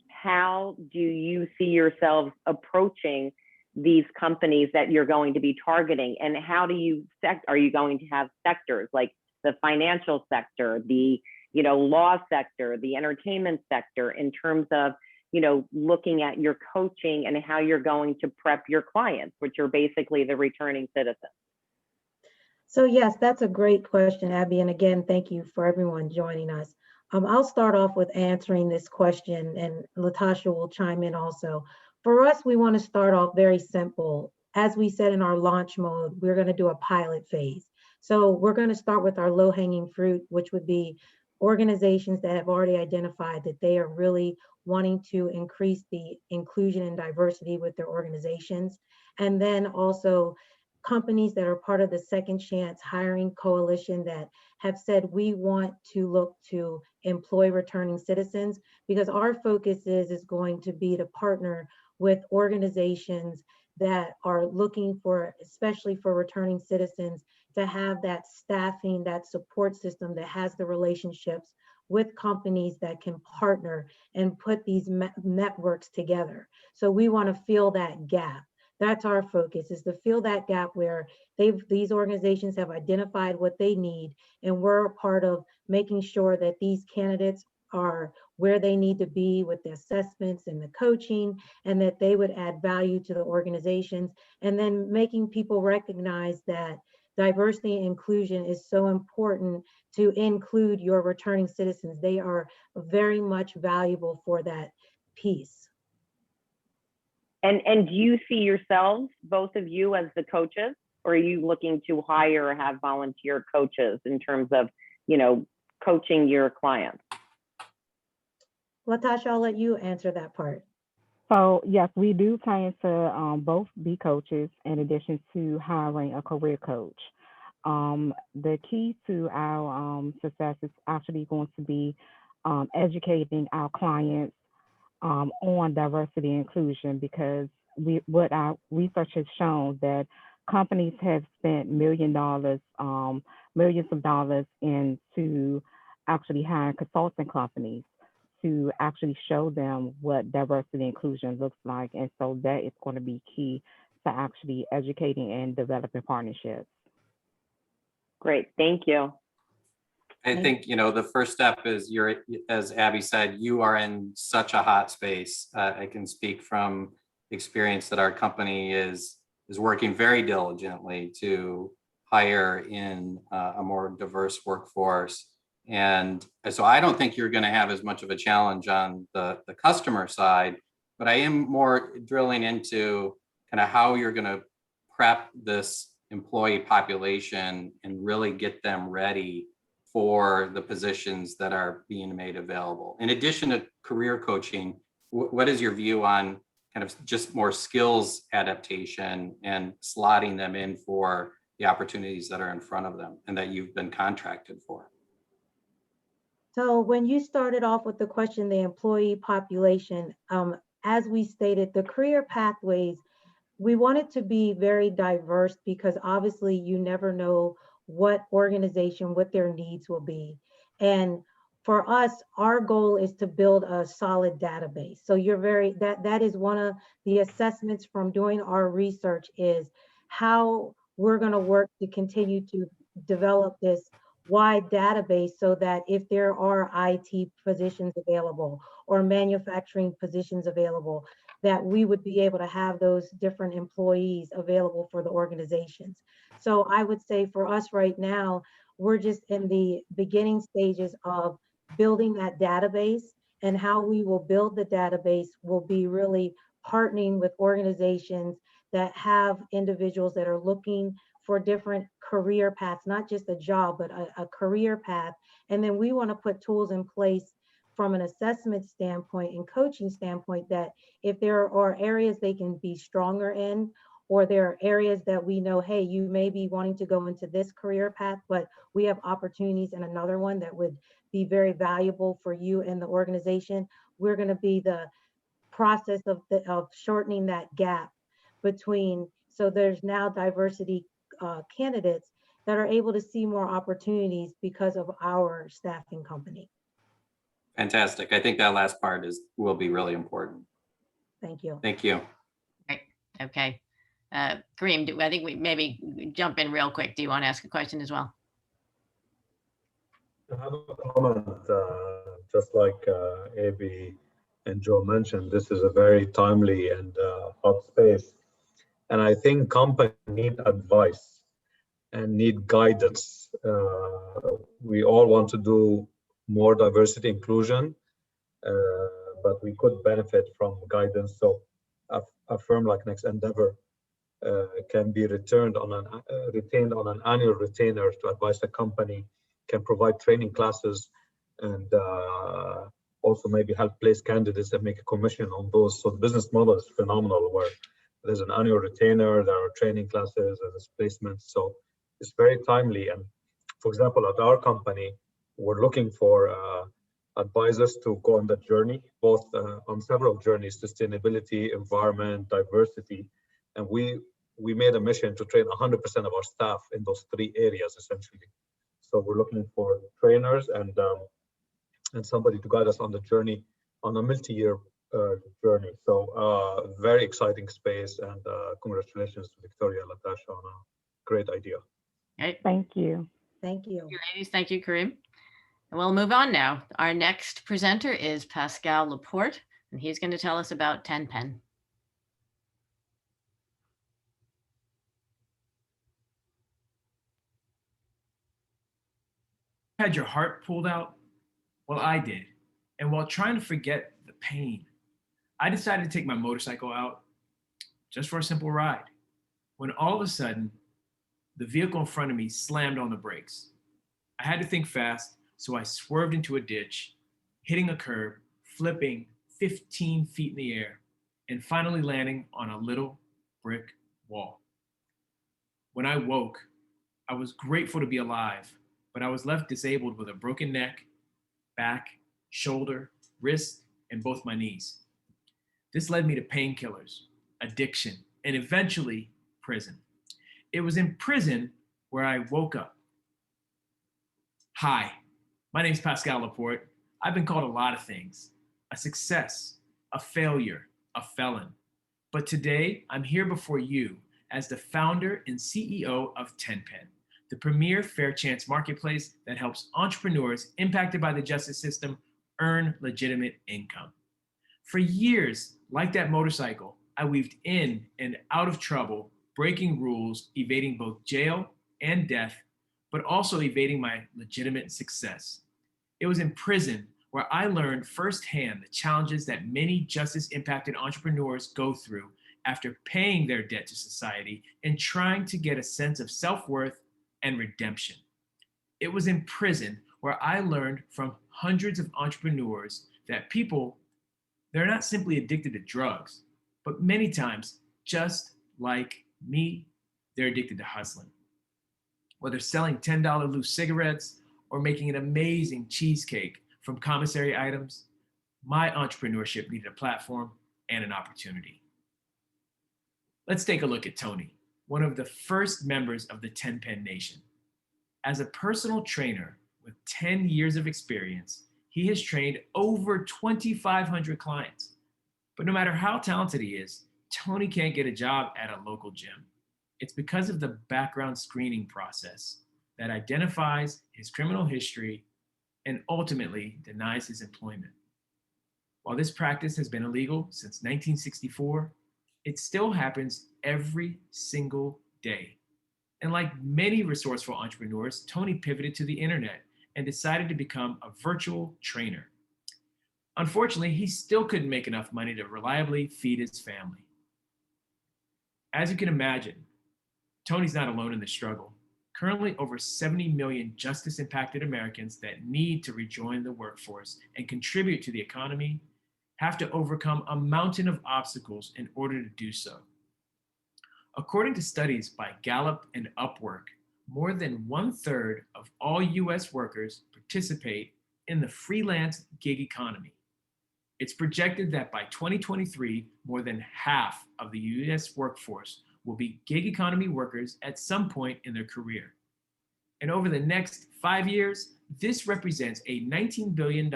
how do you see yourselves approaching these companies that you're going to be targeting? And how do you are you going to have sectors like the financial sector, the law sector, the entertainment sector, in terms of looking at your coaching and how you're going to prep your clients, which are basically the returning citizens? So yes, that's a great question, Abby. And again, thank you for everyone joining us. I'll start off with answering this question, and Latasha will chime in also. For us, we want to start off very simple. As we said in our launch mode, we're going to do a pilot phase. So we're going to start with our low-hanging fruit, which would be organizations that have already identified that they are really wanting to increase the inclusion and diversity with their organizations. And then also companies that are part of the Second Chance Hiring Coalition that have said we want to look to employ returning citizens, because our focus is going to be to partner with organizations that are looking for, especially for returning citizens, to have that staffing, that support system that has the relationships with companies that can partner and put these networks together. So we want to fill that gap. That's our focus, is to fill that gap where these organizations have identified what they need, and we're a part of making sure that these candidates are where they need to be with the assessments and the coaching, and that they would add value to the organizations, and then making people recognize that diversity and inclusion is so important to include your returning citizens. They are very much valuable for that piece. And do you see yourselves, both of you, as the coaches, or are you looking to hire or have volunteer coaches in terms of, coaching your clients? Latasha, I'll let you answer that part. So yes, we do plan to both be coaches in addition to hiring a career coach. The key to our success is actually going to be educating our clients on diversity and inclusion, because what our research has shown that companies have spent millions of dollars into actually hiring consulting companies to actually show them what diversity inclusion looks like. And so that is going to be key to actually educating and developing partnerships. Great, thank you. I think, the first step is as Abby said, you are in such a hot space. I can speak from experience that our company is working very diligently to hire in a more diverse workforce. And so I don't think you're going to have as much of a challenge on the customer side, but I am more drilling into kind of how you're going to prep this employee population and really get them ready for the positions that are being made available. In addition to career coaching, what is your view on kind of just more skills adaptation and slotting them in for the opportunities that are in front of them and that you've been contracted for? So when you started off with the question, the employee population, as we stated, the career pathways, we want it to be very diverse because obviously you never know what organization, what their needs will be. And for us, our goal is to build a solid database. So that is one of the assessments from doing our research is how we're going to work to continue to develop this wide database so that if there are IT positions available or manufacturing positions available, that we would be able to have those different employees available for the organizations. So I would say for us right now, we're just in the beginning stages of building that database, and how we will build the database will be really partnering with organizations that have individuals that are looking for different career paths, not just a job, but a career path. And then we want to put tools in place from an assessment standpoint and coaching standpoint that if there are areas they can be stronger in, or there are areas that we know, hey, you may be wanting to go into this career path, but we have opportunities in another one that would be very valuable for you and the organization. We're going to be the process of shortening that gap between, so there's now diversity candidates that are able to see more opportunities because of our staffing company. Fantastic. I think that last part will be really important. Thank you. Thank you. Right. Okay. Kareem, I think we maybe jump in real quick. Do you want to ask a question as well? I have a comment, just like Abby and Joe mentioned, this is a very timely and hot space. And I think companies need advice and need guidance. We all want to do more diversity inclusion, but we could benefit from guidance. So a firm like Next Endeavor can be retained on an annual retainer to advise the company, can provide training classes, and also maybe help place candidates and make a commission on those. So the business model is phenomenal, where there's an annual retainer, there are training classes, there's placements. So it's very timely. And for example, at our company, we're looking for advisors to go on that journey, both on several journeys: sustainability, environment, diversity. And we made a mission to train 100% of our staff in those three areas, essentially. So we're looking for trainers and somebody to guide us on the journey, on a multi-year journey. So very exciting space, and congratulations to Victoria and Latasha on a great idea. Right. Thank you. Thank you. Thank you, ladies. Thank you, Kareem. And we'll move on now. Our next presenter is Pascal Laporte, and he's going to tell us about 10Pen. Had your heart pulled out? Well, I did. And while trying to forget the pain, I decided to take my motorcycle out just for a simple ride, when all of a sudden, the vehicle in front of me slammed on the brakes. I had to think fast, so I swerved into a ditch, hitting a curb, flipping 15 feet in the air, and finally landing on a little brick wall. When I woke, I was grateful to be alive, but I was left disabled with a broken neck, back, shoulder, wrist, and both my knees. This led me to painkillers, addiction, and eventually prison. It was in prison where I woke up. Hi, my name is Pascal Laporte. I've been called a lot of things: a success, a failure, a felon. But today, I'm here before you as the founder and CEO of TenPen, the premier fair chance marketplace that helps entrepreneurs impacted by the justice system earn legitimate income. For years, like that motorcycle, I weaved in and out of trouble, breaking rules, evading both jail and death, but also evading my legitimate success. It was in prison where I learned firsthand the challenges that many justice-impacted entrepreneurs go through after paying their debt to society and trying to get a sense of self-worth and redemption. It was in prison where I learned from hundreds of entrepreneurs that people, they're not simply addicted to drugs, but many times, just like me, they're addicted to hustling. Whether selling $10 loose cigarettes or making an amazing cheesecake from commissary items, my entrepreneurship needed a platform and an opportunity. Let's take a look at Tony, one of the first members of the TenPen Nation. As a personal trainer with 10 years of experience, he has trained over 2,500 clients. But no matter how talented he is, Tony can't get a job at a local gym. It's because of the background screening process that identifies his criminal history and ultimately denies his employment. While this practice has been illegal since 1964, it still happens every single day. And like many resourceful entrepreneurs, Tony pivoted to the internet and decided to become a virtual trainer. Unfortunately, he still couldn't make enough money to reliably feed his family. As you can imagine, Tony's not alone in the struggle. Currently, over 70 million justice-impacted Americans that need to rejoin the workforce and contribute to the economy have to overcome a mountain of obstacles in order to do so. According to studies by Gallup and Upwork, more than 1/3 of all US workers participate in the freelance gig economy. It's projected that by 2023, more than half of the US workforce will be gig economy workers at some point in their career. And over the next 5 years, this represents a $19 billion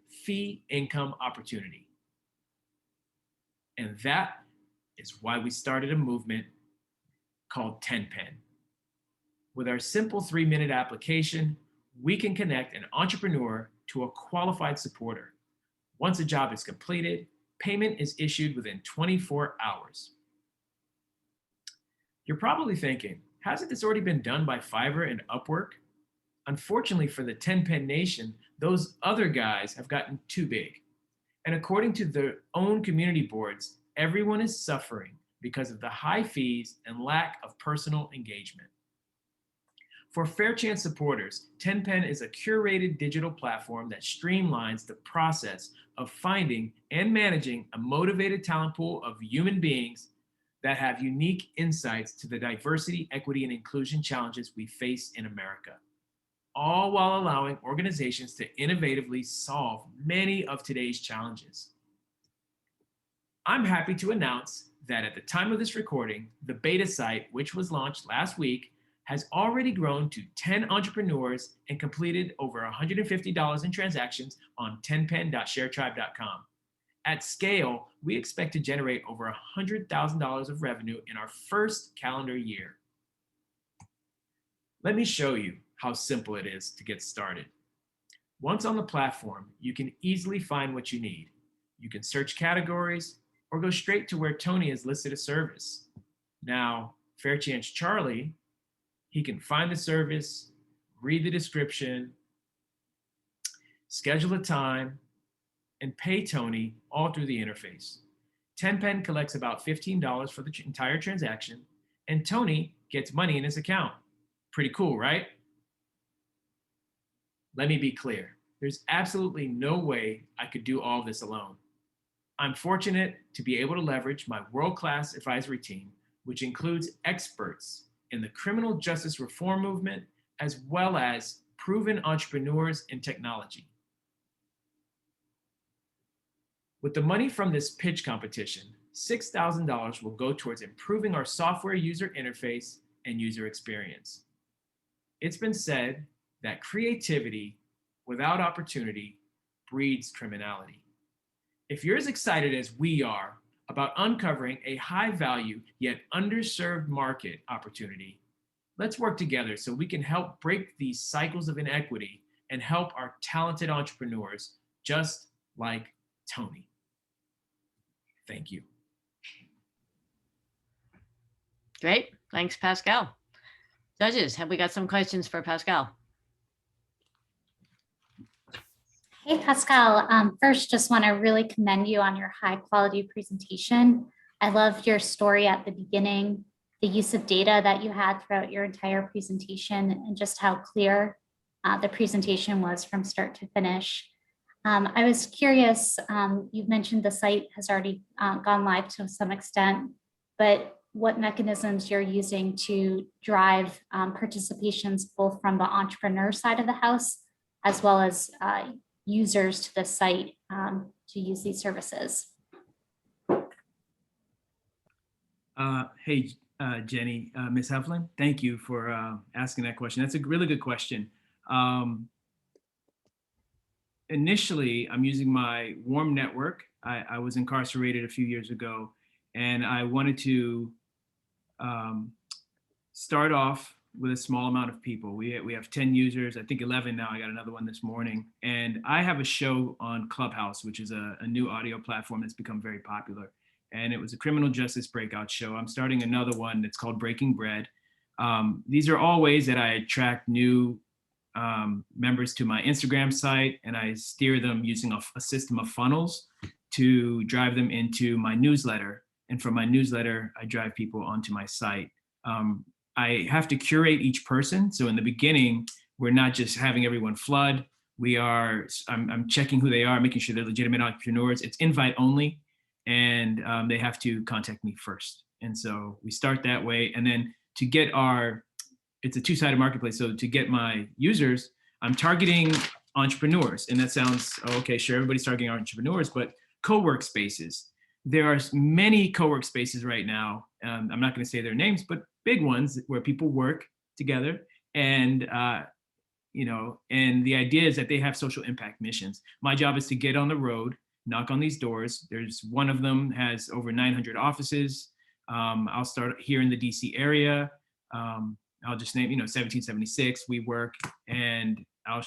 fee income opportunity. And that is why we started a movement called TenPen. With our simple 3-minute application, we can connect an entrepreneur to a qualified supporter. Once a job is completed, payment is issued within 24 hours. You're probably thinking, hasn't this already been done by Fiverr and Upwork? Unfortunately for the TenPen Nation, those other guys have gotten too big. And according to their own community boards, everyone is suffering because of the high fees and lack of personal engagement. For Fair Chance supporters, TenPen is a curated digital platform that streamlines the process of finding and managing a motivated talent pool of human beings that have unique insights to the diversity, equity, and inclusion challenges we face in America, all while allowing organizations to innovatively solve many of today's challenges. I'm happy to announce that at the time of this recording, the beta site, which was launched last week, has already grown to 10 entrepreneurs and completed over $150 in transactions on tenpen.sharetribe.com. At scale, we expect to generate over $100,000 of revenue in our first calendar year. Let me show you how simple it is to get started. Once on the platform, you can easily find what you need. You can search categories or go straight to where Tony has listed a service. Now, Fair Chance Charlie, he can find the service, read the description, schedule a time, and pay Tony all through the interface. TenPen collects about $15 for the entire transaction, and Tony gets money in his account. Pretty cool, right? Let me be clear. There's absolutely no way I could do all of this alone. I'm fortunate to be able to leverage my world-class advisory team, which includes experts in the criminal justice reform movement, as well as proven entrepreneurs in technology. With the money from this pitch competition, $6,000 will go towards improving our software user interface and user experience. It's been said that creativity without opportunity breeds criminality. If you're as excited as we are about uncovering a high value yet underserved market opportunity, let's work together so we can help break these cycles of inequity and help our talented entrepreneurs just like Tony. Thank you. Great. Thanks, Pascal. Judges, have we got some questions for Pascal? Hey, Pascal. First, just want to really commend you on your high quality presentation. I love your story at the beginning, the use of data that you had throughout your entire presentation, and just how clear the presentation was from start to finish. I was curious, you've mentioned the site has already gone live to some extent, but what mechanisms you're using to drive participations both from the entrepreneur side of the house as well as users to the site to use these services. Hey, Jenny, Ms. Heflin, thank you for asking that question. That's a really good question. Initially, I'm using my warm network. I was incarcerated a few years ago, and I wanted to start off with a small amount of people. We have 10 users, I think 11 now. I got another one this morning. And I have a show on Clubhouse, which is a new audio platform that's become very popular. And it was a criminal justice breakout show. I'm starting another one that's called Breaking Bread. These are all ways that I attract new members to my Instagram site, and I steer them using a system of funnels to drive them into my newsletter. And from my newsletter, I drive people onto my site. I have to curate each person. So in the beginning, we're not just having everyone flood. I'm checking who they are, making sure they're legitimate entrepreneurs. It's invite only, and they have to contact me first. And so we start that way. And then to get it's a two-sided marketplace. So to get my users, I'm targeting entrepreneurs. And that sounds, okay, sure, everybody's targeting entrepreneurs, but co-work spaces. There are many co-work spaces right now. I'm not going to say their names, but big ones where people work together. And, and the idea is that they have social impact missions. My job is to get on the road, knock on these doors. There's one of them has over 900 offices. I'll start here in the DC area. I'll just name, 1776, we work, and I'll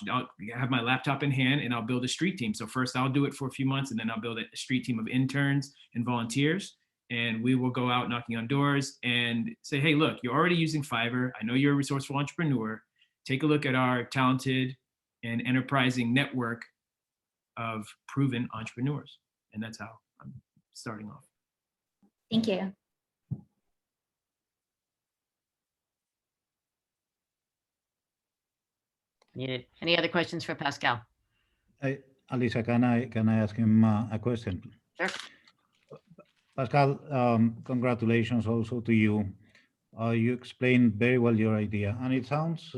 have my laptop in hand and I'll build a street team. So first I'll do it for a few months, and then I'll build a street team of interns and volunteers. And we will go out knocking on doors and say, hey, look, you're already using Fiverr. I know you're a resourceful entrepreneur. Take a look at our talented and enterprising network of proven entrepreneurs. And that's how I'm starting off. Thank you. Any other questions for Pascal? Alisa, can I ask him a question? Sure. Pascal, congratulations also to you. You explained very well your idea, and it sounds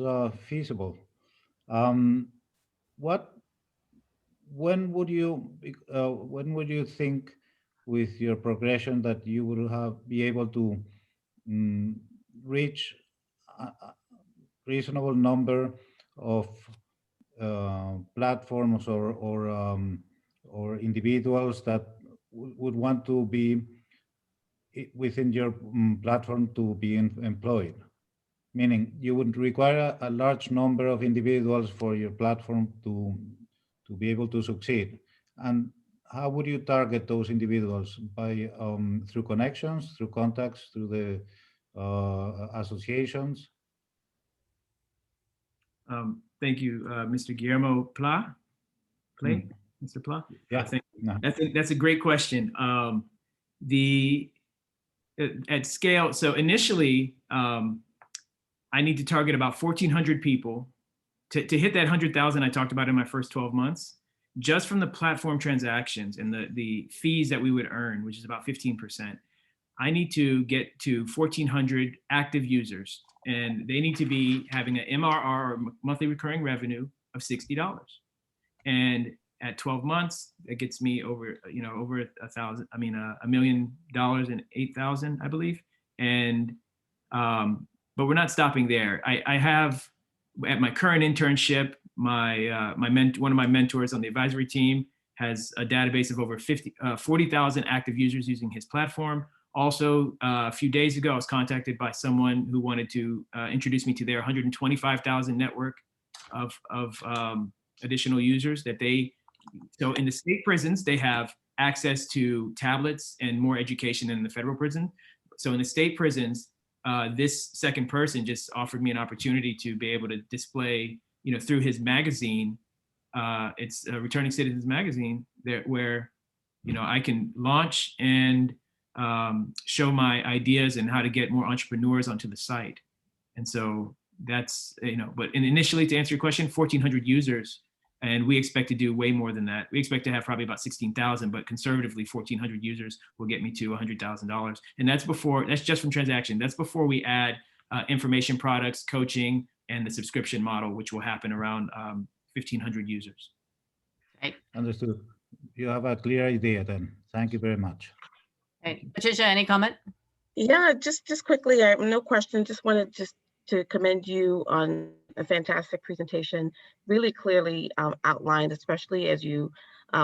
feasible. When would you think, with your progression, that you will be able to reach a reasonable number of platforms or individuals that would want to be within your platform to be employed? Meaning, you would require a large number of individuals for your platform to be able to succeed. And how would you target those individuals? By through connections, through contacts, through the associations? Thank you, Mr. Guillermo Pla. Mr. Pla? Yeah. That's a great question. At scale, so initially, I need to target about 1,400 people to hit that 100,000 I talked about in my first 12 months, just from the platform transactions and the fees that we would earn, which is about 15%. I need to get to 1,400 active users, and they need to be having an MRR, or monthly recurring revenue, of $60. And at 12 months, that gets me over $1 million and 8,000, I believe. And But we're not stopping there. I have at my current internship, one of my mentors on the advisory team has a database of over 40,000 active users using his platform. Also, a few days ago, I was contacted by someone who wanted to introduce me to their 125,000 network of additional users that so in the state prisons, they have access to tablets and more education than in the federal prison. So in the state prisons, this second person just offered me an opportunity to be able to display, through his magazine, it's a Returning Citizens magazine, where, I can launch and show my ideas and how to get more entrepreneurs onto the site. And so that's, but initially, to answer your question, 1,400 users, and we expect to do way more than that. We expect to have probably about 16,000, but conservatively 1,400 users will get me to $100,000. And that's just from transaction. That's before we add information products, coaching, and the subscription model, which will happen around 1,500 users. Right. Understood. You have a clear idea then. Thank you very much. Right. Patricia, any comment? Yeah, just quickly, I have no question. Just wanted to commend you on a fantastic presentation, really clearly outlined, especially as you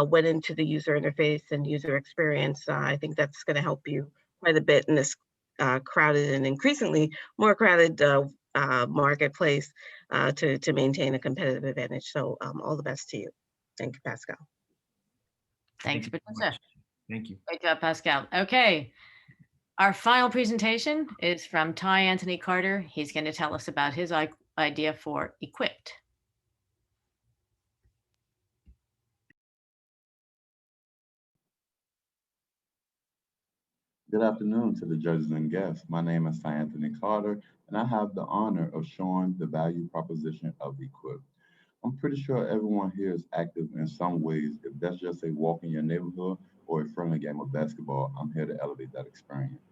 went into the user interface and user experience. I think that's going to help you quite a bit in this crowded and increasingly more crowded marketplace to maintain a competitive advantage. So all the best to you. Thank you, Pascal. Thanks, Patricia. Thank you. Great job, Pascal. Okay. Our final presentation is from Ty Anthony Carter. He's going to tell us about his idea for Equipped. Good afternoon to the judges and guests. My name is Ty Anthony Carter, and I have the honor of showing the value proposition of Equipped. I'm pretty sure everyone here is active in some ways. If that's just a walk in your neighborhood or a friendly game of basketball, I'm here to elevate that experience.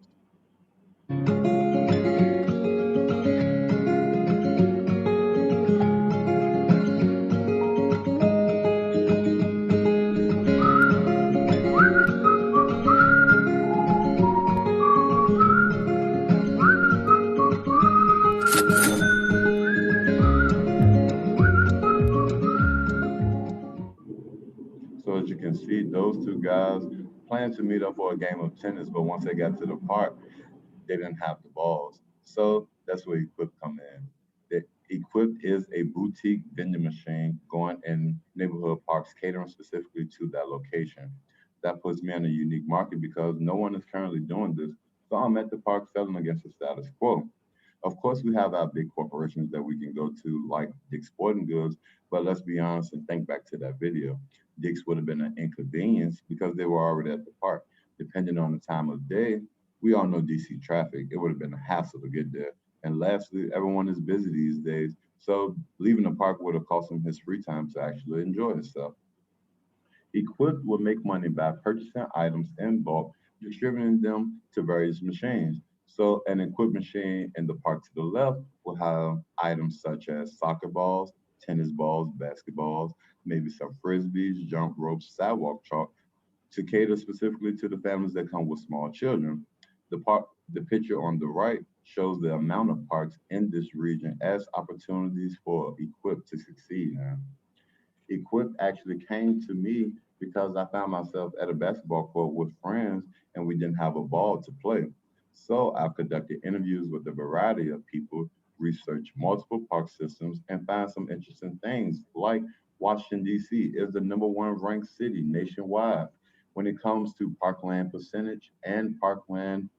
So as you can see, those two guys planned to meet up for a game of tennis, but once they got to the park, they didn't have the balls. So that's where Equipped come in. Equipped is a boutique vending machine going in neighborhood parks, catering specifically to that location. That puts me in a unique market because no one is currently doing this. So I'm at the park selling against the status quo. Of course, we have our big corporations that we can go to, like Dick's Sporting Goods, but let's be honest and think back to that video. Dick's would have been an inconvenience because they were already at the park. Depending on the time of day, we all know DC traffic. It would have been a hassle to get there. And lastly, everyone is busy these days. So leaving the park would have cost him his free time to actually enjoy himself. Equipped will make money by purchasing items in bulk, distributing them to various machines. So an Equipped machine in the park to the left will have items such as soccer balls, tennis balls, basketballs, maybe some frisbees, jump ropes, sidewalk chalk, to cater specifically to the families that come with small children. The picture on the right shows the amount of parks in this region as opportunities for Equipped to succeed in. Equipped actually came to me because I found myself at a basketball court with friends and we didn't have a ball to play. So I've conducted interviews with a variety of people, researched multiple park systems, and found some interesting things like Washington, D.C. is the #1 ranked city nationwide when it comes to parkland percentage and parkland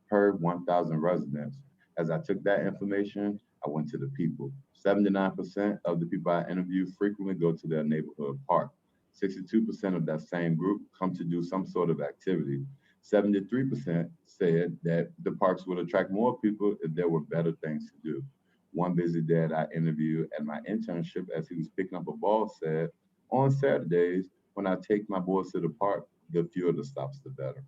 per 1,000 residents. As I took that information, I went to the people. 79% of the people I interview frequently go to their neighborhood park. 62% of that same group come to do some sort of activity. 73% said that the parks would attract more people if there were better things to do. One busy dad I interviewed at my internship as he was picking up a ball said, on Saturdays, when I take my boys to the park, the fewer the stops, the better.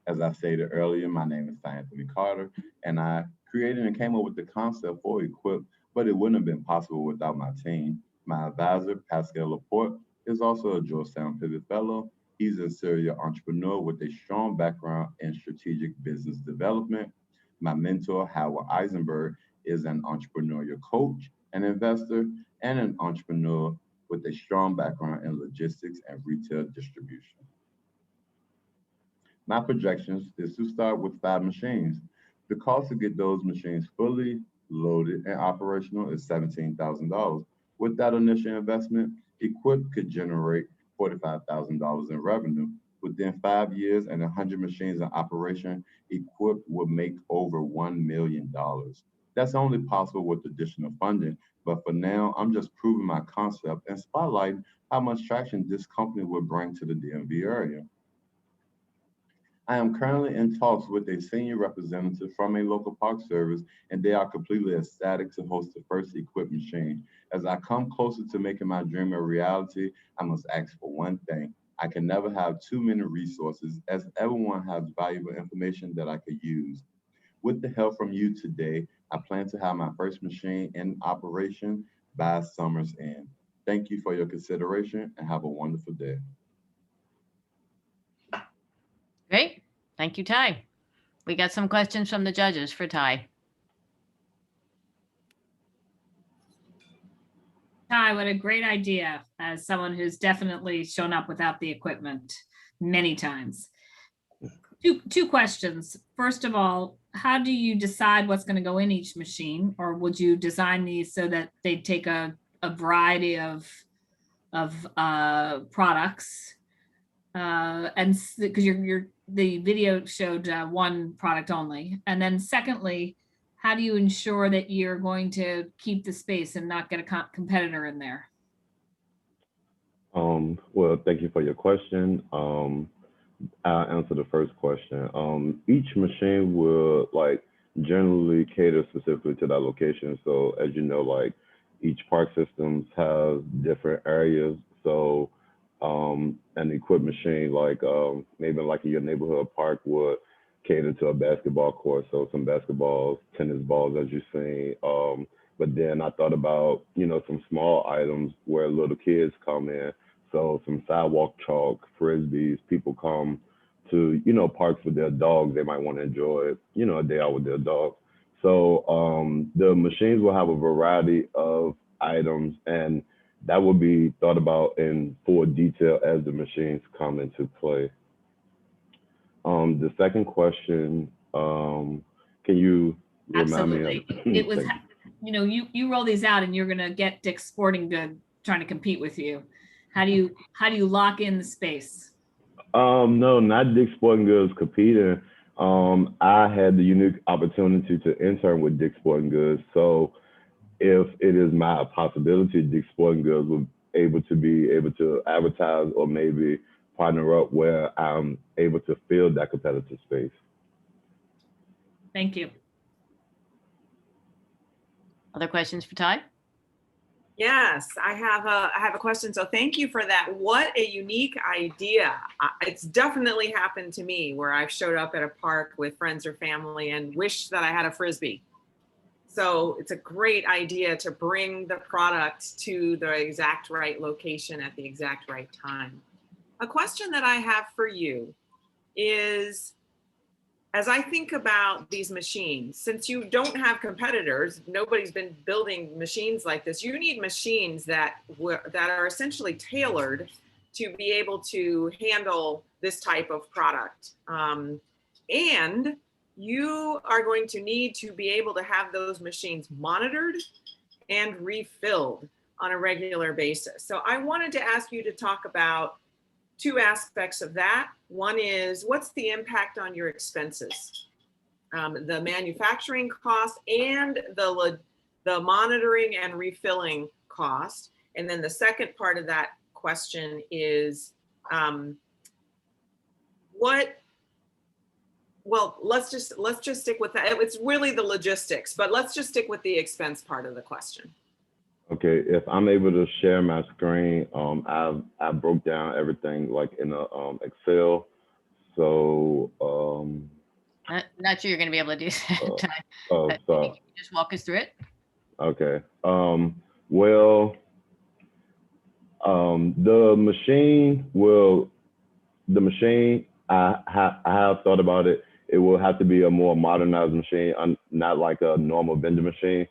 As I stated earlier, my name is Ty Anthony Carter, and I created and came up with the concept for Equipped, but it wouldn't have been possible without my team. My advisor, Pascal Laporte, is also a Georgetown Pivot Fellow. He's a serial entrepreneur with a strong background in strategic business development. My mentor, Howard Eisenberg, is an entrepreneurial coach, an investor, and an entrepreneur with a strong background in logistics and retail distribution. My projections is to start with 5 machines. The cost to get those machines fully loaded and operational is $17,000. With that initial investment, Equip could generate $45,000 in revenue. Within 5 years and 100 machines in operation, Equip will make over $1 million. That's only possible with additional funding, but for now, I'm just proving my concept and spotlighting how much traction this company will bring to the DMV area. I am currently in talks with a senior representative from a local park service, and they are completely ecstatic to host the first Equip machine. As I come closer to making my dream a reality, I must ask for one thing. I can never have too many resources, as everyone has valuable information that I could use. With the help from you today, I plan to have my first machine in operation by summer's end. Thank you for your consideration and have a wonderful day. Great. Thank you, Ty. We got some questions from the judges for Ty. Ty, what a great idea, as someone who's definitely shown up without the equipment many times. Two questions. First of all, how do you decide what's going to go in each machine, or would you design these so that they take a variety of products? And because the video showed one product only. And then secondly, how do you ensure that you're going to keep the space and not get a competitor in there? Well, thank you for your question. I'll answer the first question. Each machine will generally cater specifically to that location. So as you know, each park systems have different areas. So an equipped machine maybe in your neighborhood park would cater to a basketball court, so some basketballs, tennis balls, as you've seen. But then I thought about some small items where little kids come in, so some sidewalk chalk, frisbees. People come to parks with their dogs. They might want to enjoy a day out with their dogs. So the machines will have a variety of items, and that will be thought about in full detail as the machines come into play. The second question, can you remind me? It was, you roll these out and you're going to get Dick's Sporting Goods trying to compete with you. How do you lock in the space? No, not Dick's Sporting Goods competing. I had the unique opportunity to intern with Dick's Sporting Goods. So if it is my possibility, Dick's Sporting Goods will be able to advertise or maybe partner up where I'm able to fill that competitive space. Thank you. Other questions for Ty? Yes, I have a question. So thank you for that. What a unique idea. It's definitely happened to me where I've showed up at a park with friends or family and wished that I had a Frisbee. So it's a great idea to bring the product to the exact right location at the exact right time. A question that I have for you is, as I think about these machines, since you don't have competitors, nobody's been building machines like this, you need machines that are essentially tailored to be able to handle this type of product. And you are going to need to be able to have those machines monitored and refilled on a regular basis. So I wanted to ask you to talk about two aspects of that. One is, what's the impact on your expenses? The manufacturing cost and the monitoring and refilling cost. And then the second part of that question is, well, let's just stick with that. It's really the logistics, but let's just stick with the expense part of the question. Okay, if I'm able to share my screen, I broke down everything in a Excel. So not sure you're going to be able to do that. So just walk us through it. Okay. Well, the machine I have thought about it. it will have to be a more modernized machine, not like a normal vending machine.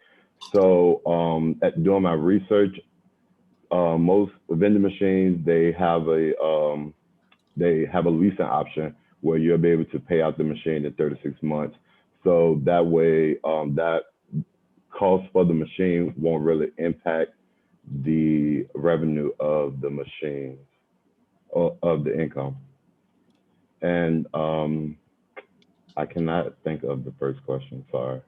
So at doing my research, most vending machines, they have a leasing option where you'll be able to pay out the machine in 36 months. So that way, that cost for the machine won't really impact the revenue of the machines, or of the income. And I cannot think of the first question, sorry.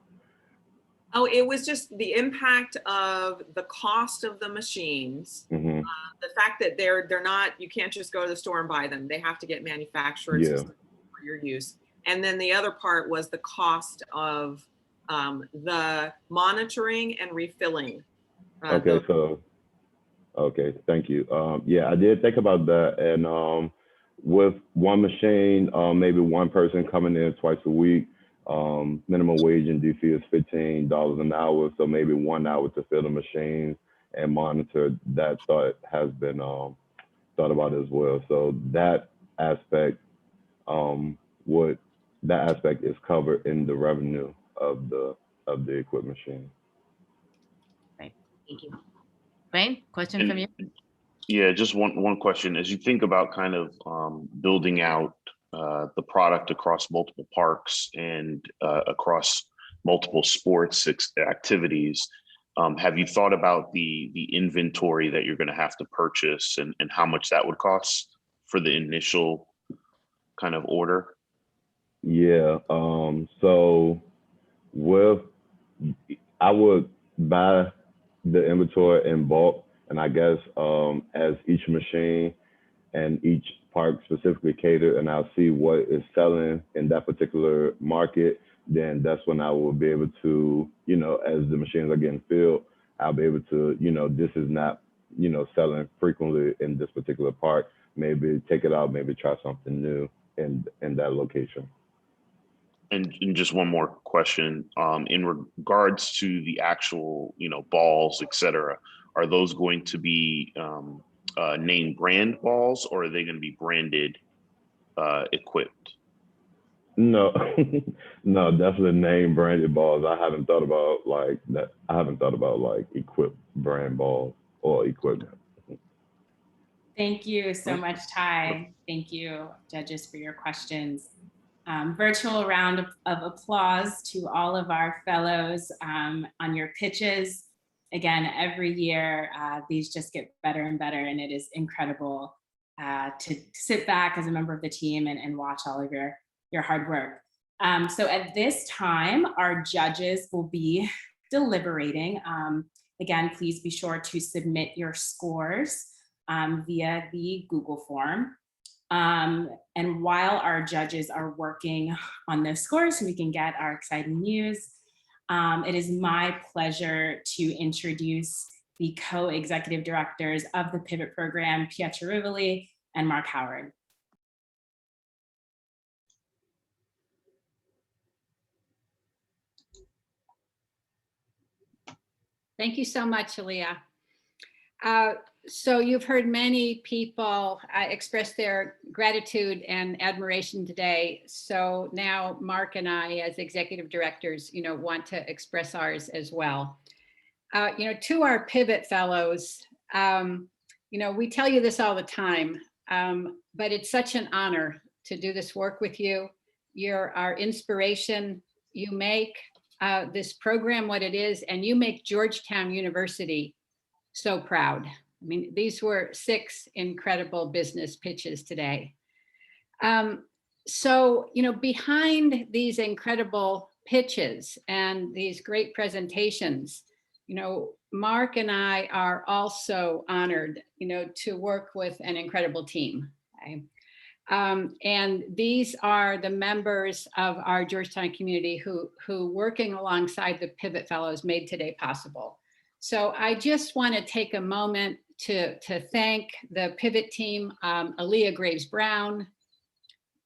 Oh, it was just the impact of the cost of the machines. Mm-hmm. The fact that they're not, you can't just go to the store and buy them. They have to get manufactured for your use. And then the other part was the cost of the monitoring and refilling. Okay, thank you. Yeah, I did think about that. And with one machine, maybe one person coming in twice a week, minimum wage in DC is $15 an hour. So maybe 1 hour to fill the machines and monitor. That thought has been thought about as well. So that aspect is covered in the revenue of the equipment machine. Right. Thank you. Wayne, question from you? Yeah, just one question. As you think about kind of building out the product across multiple parks and across multiple sports activities, have you thought about the inventory that you're going to have to purchase and how much that would cost for the initial kind of order? Yeah. So I would buy the inventory in bulk, and I guess as each machine and each park specifically cater, and I'll see what is selling in that particular market, then that's when I will be able to, as the machines are getting filled, I'll be able to, this is not, selling frequently in this particular park. Maybe take it out, maybe try something new in that location. And just one more question, in regards to the actual, balls, et cetera, are those going to be name brand balls, or are they going to be branded equipped? No, no, definitely name branded balls. I haven't thought about like that. I haven't thought about like equipped brand balls or equipment. Thank you so much, Ty. Thank you, judges, for your questions. Virtual round of applause to all of our fellows on your pitches. Again, every year, these just get better and better, and it is incredible to sit back as a member of the team and watch all of your hard work. So at this time, our judges will be deliberating. Again, please be sure to submit your scores via the Google form. And while our judges are working on those scores so we can get our exciting news, it is my pleasure to introduce the co-executive directors of the Pivot program, Pietro Rivoli and Mark Howard. Thank you so much, Aaliyah. So you've heard many people express their gratitude and admiration today. So now Mark and I, as executive directors, want to express ours as well. To our Pivot fellows, we tell you this all the time, but it's such an honor to do this work with you. You're our inspiration. You make this program what it is, and you make Georgetown University so proud. I mean, these were 6 incredible business pitches today. So, behind these incredible pitches and these great presentations, Mark and I are also honored, to work with an incredible team. Okay? And these are the members of our Georgetown community who working alongside the Pivot Fellows made today possible. So I just want to take a moment to thank the Pivot team, Aaliyah Graves-Brown,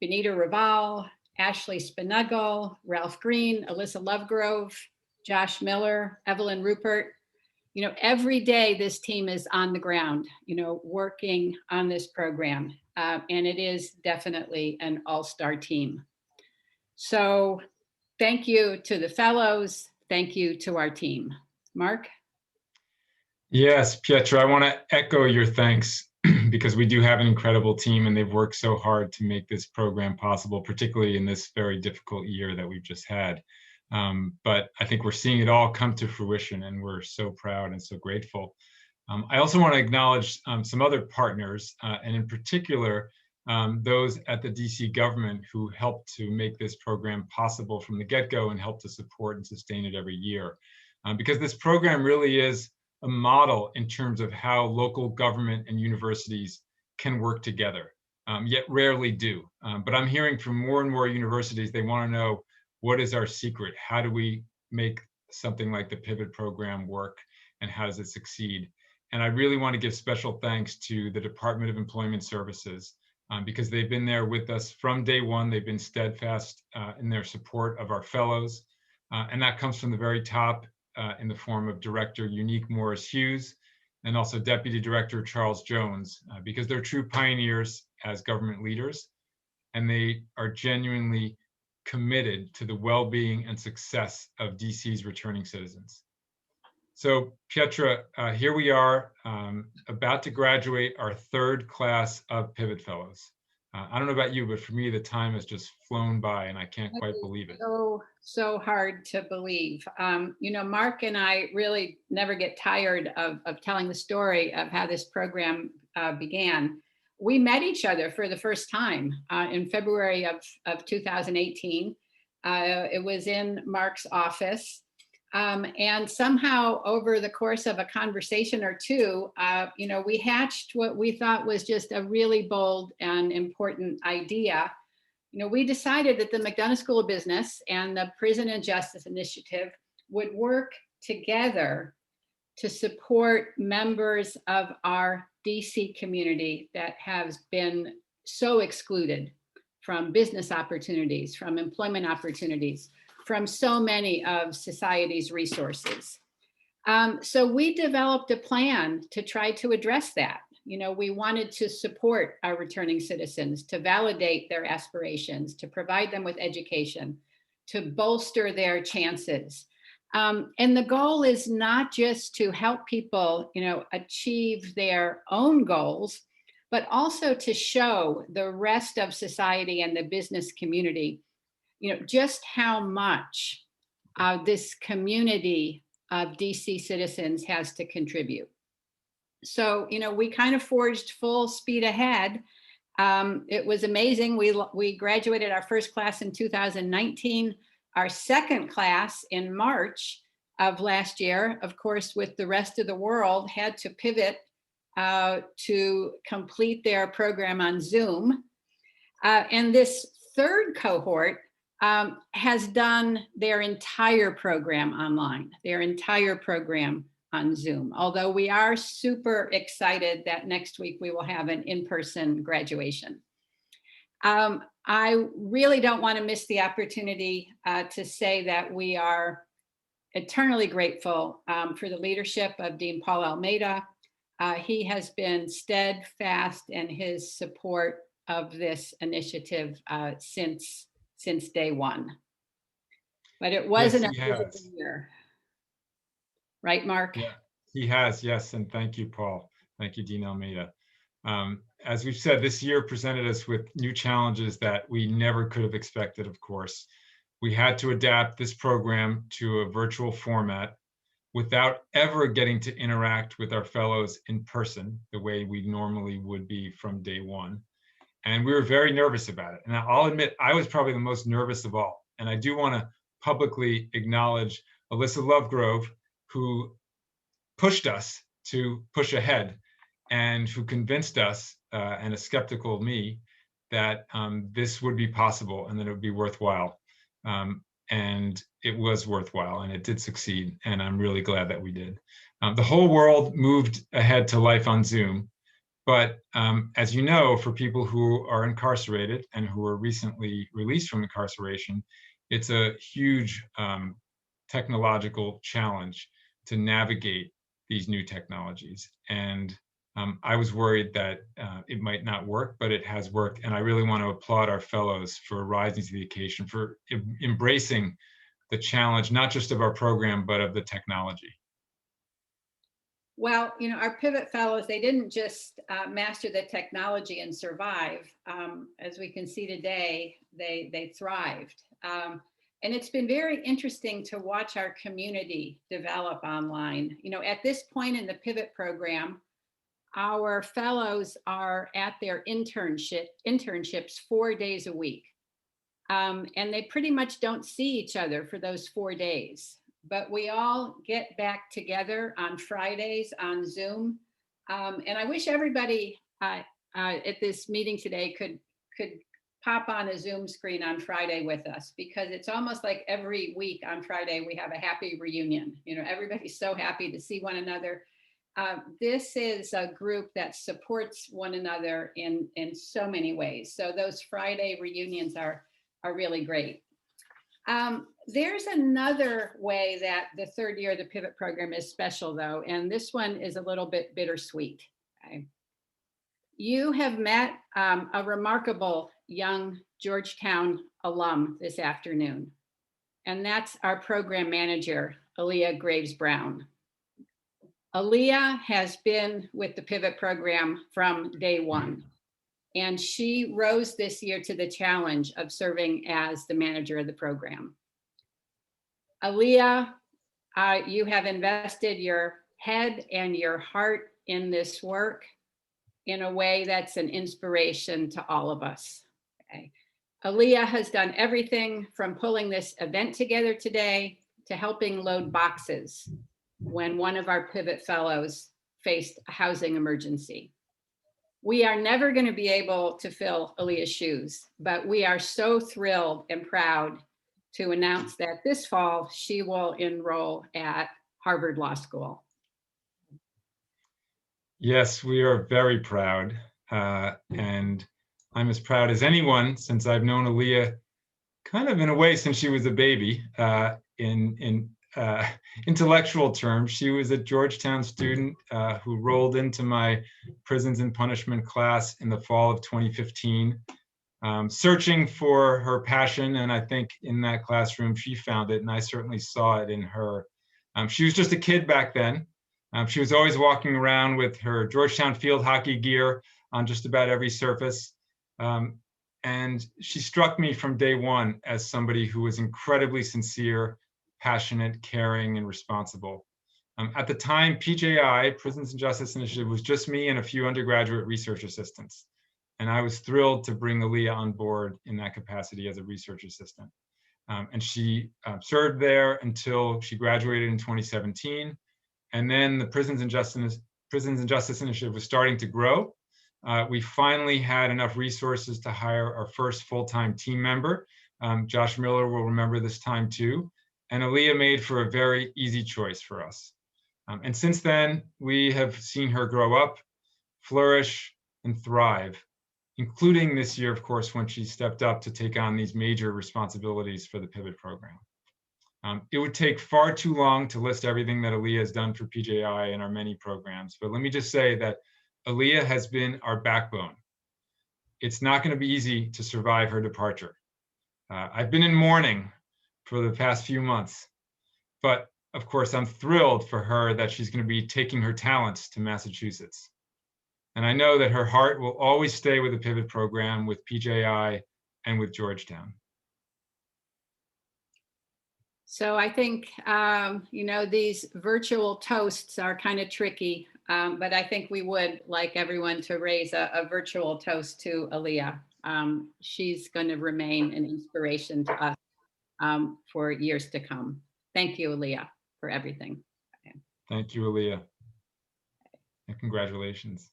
Benita Raval, Ashley Spinuggle, Ralph Green, Alyssa Lovegrove, Josh Miller, Evelyn Rupert. Every day this team is on the ground, working on this program. And it is definitely an all-star team. So thank you to the fellows. Thank you to our team. Mark? Yes, Pietro, I want to echo your thanks because we do have an incredible team and they've worked so hard to make this program possible, particularly in this very difficult year that we've just had. But I think we're seeing it all come to fruition and we're so proud and so grateful. I also want to acknowledge some other partners, and in particular, those at the DC government who helped to make this program possible from the get-go and help to support and sustain it every year. Because this program really is a model in terms of how local government and universities can work together, yet rarely do. But I'm hearing from more and more universities, they want to know, what is our secret? How do we make something like the Pivot program work and how does it succeed? And I really want to give special thanks to the Department of Employment Services because they've been there with us from day one. They've been steadfast in their support of our fellows. And that comes from the very top in the form of Director Unique Morris Hughes and also Deputy Director Charles Jones, because they're true pioneers as government leaders, and they are genuinely committed to the well-being and success of DC's returning citizens. So Pietra, here we are about to graduate our third class of Pivot Fellows. I don't know about you, but for me, the time has just flown by and I can't quite believe it. So hard to believe. You know, Mark and I really never get tired of telling the story of how this program began. We met each other for the first time in February of 2018. It was in Mark's office. And somehow over the course of a conversation or two, you know, we hatched what we thought was just a really bold and important idea. You know, we decided that the McDonough School of Business and the Prison and Justice Initiative would work together to support members of our DC community that has been so excluded from business opportunities, from employment opportunities, from so many of society's resources. So we developed a plan to try to address that. You know, we wanted to support our returning citizens, to validate their aspirations, to provide them with education, to bolster their chances. And the goal is not just to help people, you know, achieve their own goals, but also to show the rest of society and the business community, you know, just how much this community of DC citizens has to contribute. So, you know, we kind of forged full speed ahead. It was amazing. We graduated our first class in 2019, our second class in March of last year, of course, with the rest of the world, had to pivot to complete their program on Zoom. And this third cohort has done their entire program online, their entire program on Zoom. Although we are super excited that next week we will have an in-person graduation. I really don't want to miss the opportunity to say that we are eternally grateful for the leadership of Dean Paul Almeida. He has been steadfast in his support of this initiative since day one. But it wasn't a physical year. Right, Mark? Yeah, he has, yes, and thank you, Paul. Thank you, Dean Almeida. As we've said, this year presented us with new challenges that we never could have expected, of course. We had to adapt this program to a virtual format without ever getting to interact with our fellows in person the way we normally would be from day one. And we were very nervous about it. And I'll admit, I was probably the most nervous of all. And I do want to publicly acknowledge Alyssa Lovegrove, who pushed us to push ahead and who convinced us and a skeptical me that this would be possible and that it would be worthwhile. And it was worthwhile and it did succeed. And I'm really glad that we did. The whole world moved ahead to life on Zoom. But as you know, for people who are incarcerated and who were recently released from incarceration, it's a huge technological challenge to navigate these new technologies. And I was worried that it might not work, but it has worked. And I really want to applaud our fellows for rising to the occasion, for embracing the challenge, not just of our program, but of the technology. Well, our Pivot Fellows, they didn't just master the technology and survive. As we can see today, they thrived. And it's been very interesting to watch our community develop online. At this point in the Pivot program, our fellows are at their internships 4 days a week. And they pretty much don't see each other for those 4 days. But we all get back together on Fridays on Zoom. And I wish everybody at this meeting today could pop on a Zoom screen on Friday with us, because it's almost like every week on Friday we have a happy reunion. Everybody's so happy to see one another. This is a group that supports one another in so many ways. So those Friday reunions are really great. There's another way that the third year of the Pivot program is special, though, and this one is a little bit bittersweet. Okay? You have met a remarkable young Georgetown alum this afternoon, and that's our program manager, Aaliyah Graves Brown. Aaliyah has been with the Pivot program from day one, and she rose this year to the challenge of serving as the manager of the program. Aaliyah, you have invested your head and your heart in this work in a way that's an inspiration to all of us. Okay. Aaliyah has done everything from pulling this event together today to helping load boxes when one of our Pivot Fellows faced a housing emergency. We are never going to be able to fill Aaliyah's shoes, but we are so thrilled and proud to announce that this fall she will enroll at Harvard Law School. Yes, we are very proud. And I'm as proud as anyone, since I've known Aaliyah kind of in a way since she was a baby. In intellectual terms, she was a Georgetown student who rolled into my prisons and punishment class in the fall of 2015. Searching for her passion, and I think in that classroom she found it, and I certainly saw it in her. She was just a kid back then. She was always walking around with her Georgetown field hockey gear on just about every surface. And she struck me from day one as somebody who was incredibly sincere, passionate, caring, and responsible. At the time, PJI, Prisons and Justice Initiative, was just me and a few undergraduate research assistants. And I was thrilled to bring Aaliyah on board in that capacity as a research assistant. And she served there until she graduated in 2017. And then the Prisons and Justice Initiative was starting to grow. We finally had enough resources to hire our first full-time team member. Josh Miller will remember this time too. And Aaliyah made for a very easy choice for us. And since then, we have seen her grow up, flourish, and thrive, including this year, of course, when she stepped up to take on these major responsibilities for the Pivot program. It would take far too long to list everything that Aaliyah has done for PJI and our many programs, but let me just say that Aaliyah has been our backbone. It's not going to be easy to survive her departure. I've been in mourning for the past few months, but of course, I'm thrilled for her that she's going to be taking her talents to Massachusetts. And I know that her heart will always stay with the Pivot program, with PJI, and with Georgetown. So I think, these virtual toasts are kind of tricky, but I think we would like everyone to raise a virtual toast to Aaliyah. She's going to remain an inspiration to us for years to come. Thank you, Aaliyah, for everything. Okay. Thank you, Aaliyah. And congratulations.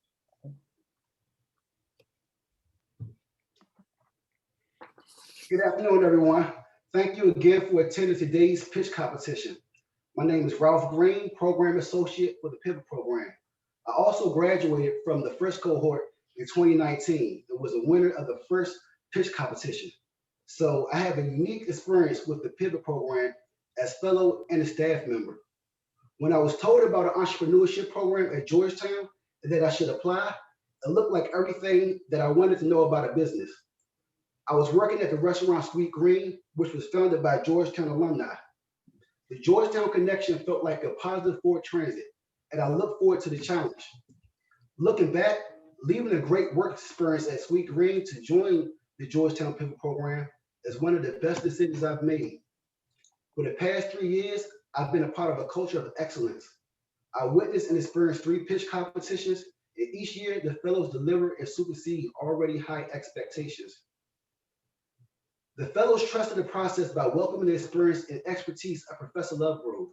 Good afternoon, everyone. Thank you again for attending today's pitch competition. My name is Ralph Green, Program Associate for the Pivot Program. I also graduated from the first cohort in 2019 and was a winner of the first pitch competition. So I have a unique experience with the Pivot Program as fellow and a staff member. When I was told about an entrepreneurship program at Georgetown and that I should apply, it looked like everything that I wanted to know about a business. I was working at the restaurant Sweet Green, which was founded by Georgetown alumni. The Georgetown connection felt like a positive forward transit, and I look forward to the challenge. Looking back, leaving a great work experience at Sweet Green to join the Georgetown Pivot Program is one of the best decisions I've made. For the past 3 years, I've been a part of a culture of excellence. I witnessed and experienced 3 pitch competitions, and each year the fellows deliver and supersede already high expectations. The fellows trusted the process by welcoming the experience and expertise of Professor Lovegrove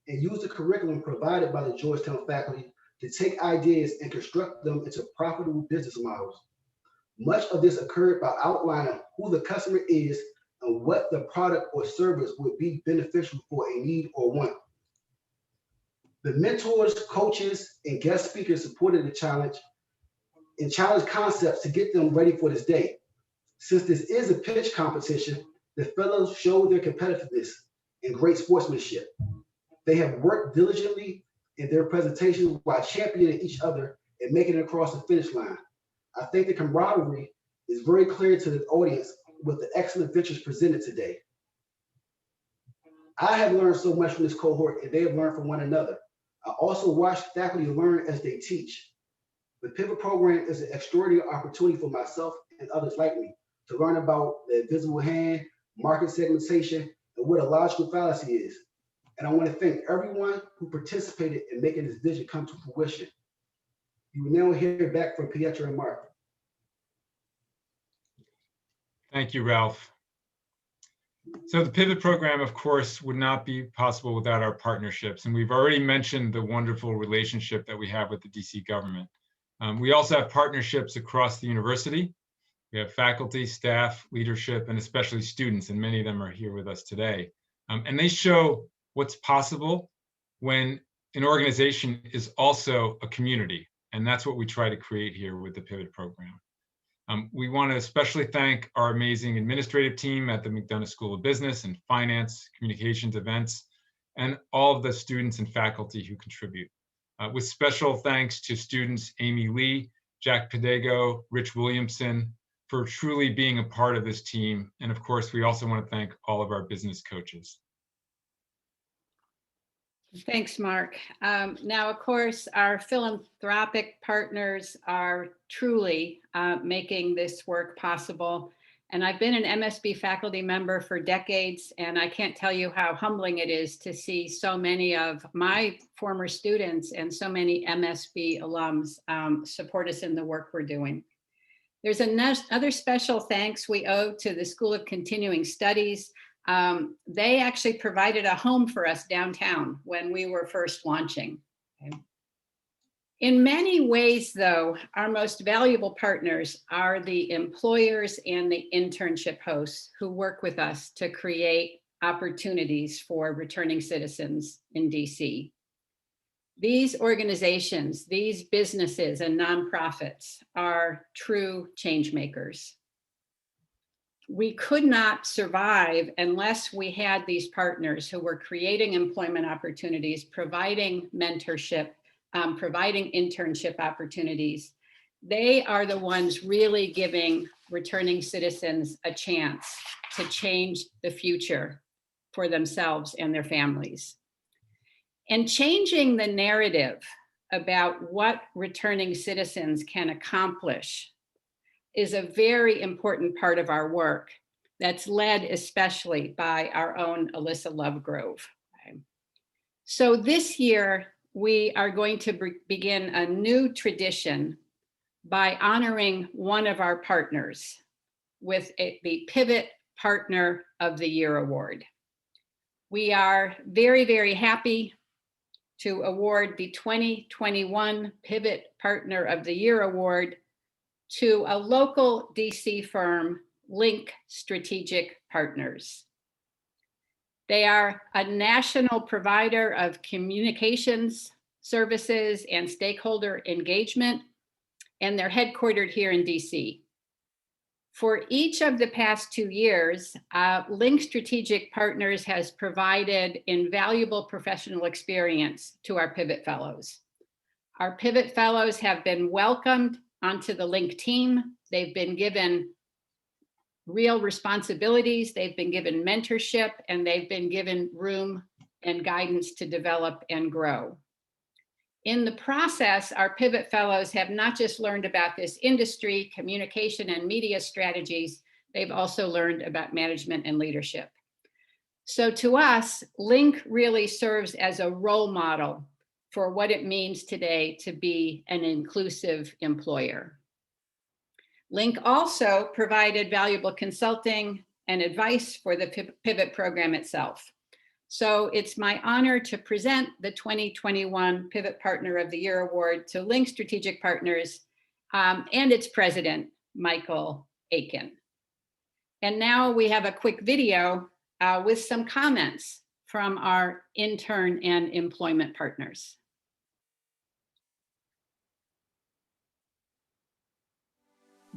and used the curriculum provided by the Georgetown faculty to take ideas and construct them into profitable business models. Much of this occurred by outlining who the customer is and what the product or service would be beneficial for a need or want. The mentors, coaches, and guest speakers supported the challenge and challenged concepts to get them ready for this day. Since this is a pitch competition, the fellows showed their competitiveness and great sportsmanship. They have worked diligently in their presentations while championing each other and making it across the finish line. I think the camaraderie is very clear to the audience with the excellent ventures presented today. I have learned so much from this cohort, and they have learned from one another. I also watched faculty learn as they teach. The Pivot Program is an extraordinary opportunity for myself and others like me to learn about the invisible hand, market segmentation, and what a logical fallacy is. And I want to thank everyone who participated in making this vision come to fruition. You will now hear back from Pietro and Mark. Thank you, Ralph. So the Pivot Program, of course, would not be possible without our partnerships. And we've already mentioned the wonderful relationship that we have with the DC government. We also have partnerships across the university. We have faculty, staff, leadership, and especially students, and many of them are here with us today. And they show what's possible when an organization is also a community. And that's what we try to create here with the Pivot Program. We want to especially thank our amazing administrative team at the McDonough School of Business and Finance, Communications, Events, and all of the students and faculty who contribute. With special thanks to students Amy Lee, Jack Pedego, Rich Williamson, for truly being a part of this team. And of course, we also want to thank all of our business coaches. Thanks, Mark. Now, of course, our philanthropic partners are truly making this work possible. And I've been an MSB faculty member for decades, and I can't tell you how humbling it is to see so many of my former students and so many MSB alums support us in the work we're doing. There's another special thanks we owe to the School of Continuing Studies. They actually provided a home for us downtown when we were first launching. Okay. In many ways, though, our most valuable partners are the employers and the internship hosts who work with us to create opportunities for returning citizens in DC. These organizations, these businesses and nonprofits are true change makers. We could not survive unless we had these partners who were creating employment opportunities, providing mentorship, providing internship opportunities. They are the ones really giving returning citizens a chance to change the future for themselves and their families. And changing the narrative about what returning citizens can accomplish is a very important part of our work that's led especially by our own Alyssa Lovegrove. Okay. So this year, we are going to begin a new tradition by honoring one of our partners with the Pivot Partner of the Year Award. We are very, very happy to award the 2021 Pivot Partner of the Year Award to a local DC firm, Link Strategic Partners. They are a national provider of communications services and stakeholder engagement, and they're headquartered here in DC. For each of the past 2 years, Link Strategic Partners has provided invaluable professional experience to our Pivot Fellows. Our Pivot Fellows have been welcomed onto the Link team. They've been given real responsibilities, they've been given mentorship, and they've been given room and guidance to develop and grow. In the process, our Pivot Fellows have not just learned about this industry, communication, and media strategies, they've also learned about management and leadership. So to us, Link really serves as a role model for what it means today to be an inclusive employer. Link also provided valuable consulting and advice for the Pivot program itself. So it's my honor to present the 2021 Pivot Partner of the Year Award to Link Strategic Partners and its president, Michael Aiken. And now we have a quick video with some comments from our intern and employment partners.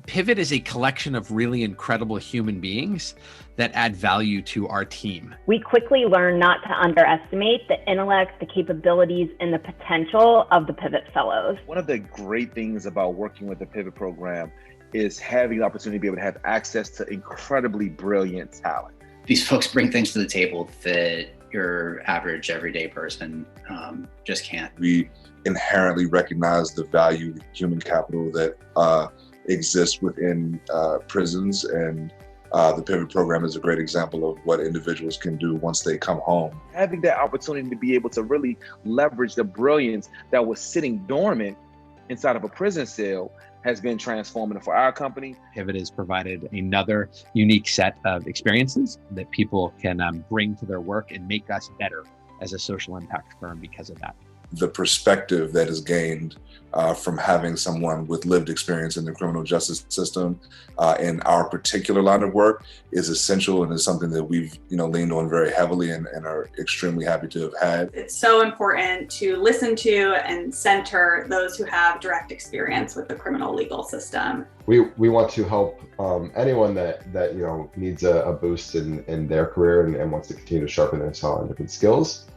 Pivot is a collection of really incredible human beings that add value to our team. We quickly learn not to underestimate the intellect, the capabilities, and the potential of the Pivot Fellows. One of the great things about working with the Pivot program is having the opportunity to be able to have access to incredibly brilliant talent. These folks bring things to the table that your average everyday person just can't. We inherently recognize the value, human capital that exists within prisons, and the Pivot program is a great example of what individuals can do once they come home. Having that opportunity to be able to really leverage the brilliance that was sitting dormant inside of a prison cell has been transformative for our company. Pivot has provided another unique set of experiences that people can bring to their work and make us better as a social impact firm because of that. The perspective that is gained from having someone with lived experience in the criminal justice system in our particular line of work is essential, and is something that we've leaned on very heavily and are extremely happy to have had. It's so important to listen to and center those who have direct experience with the criminal legal system. We want to help anyone that needs a boost in their career and wants to continue to sharpen themselves on different skills,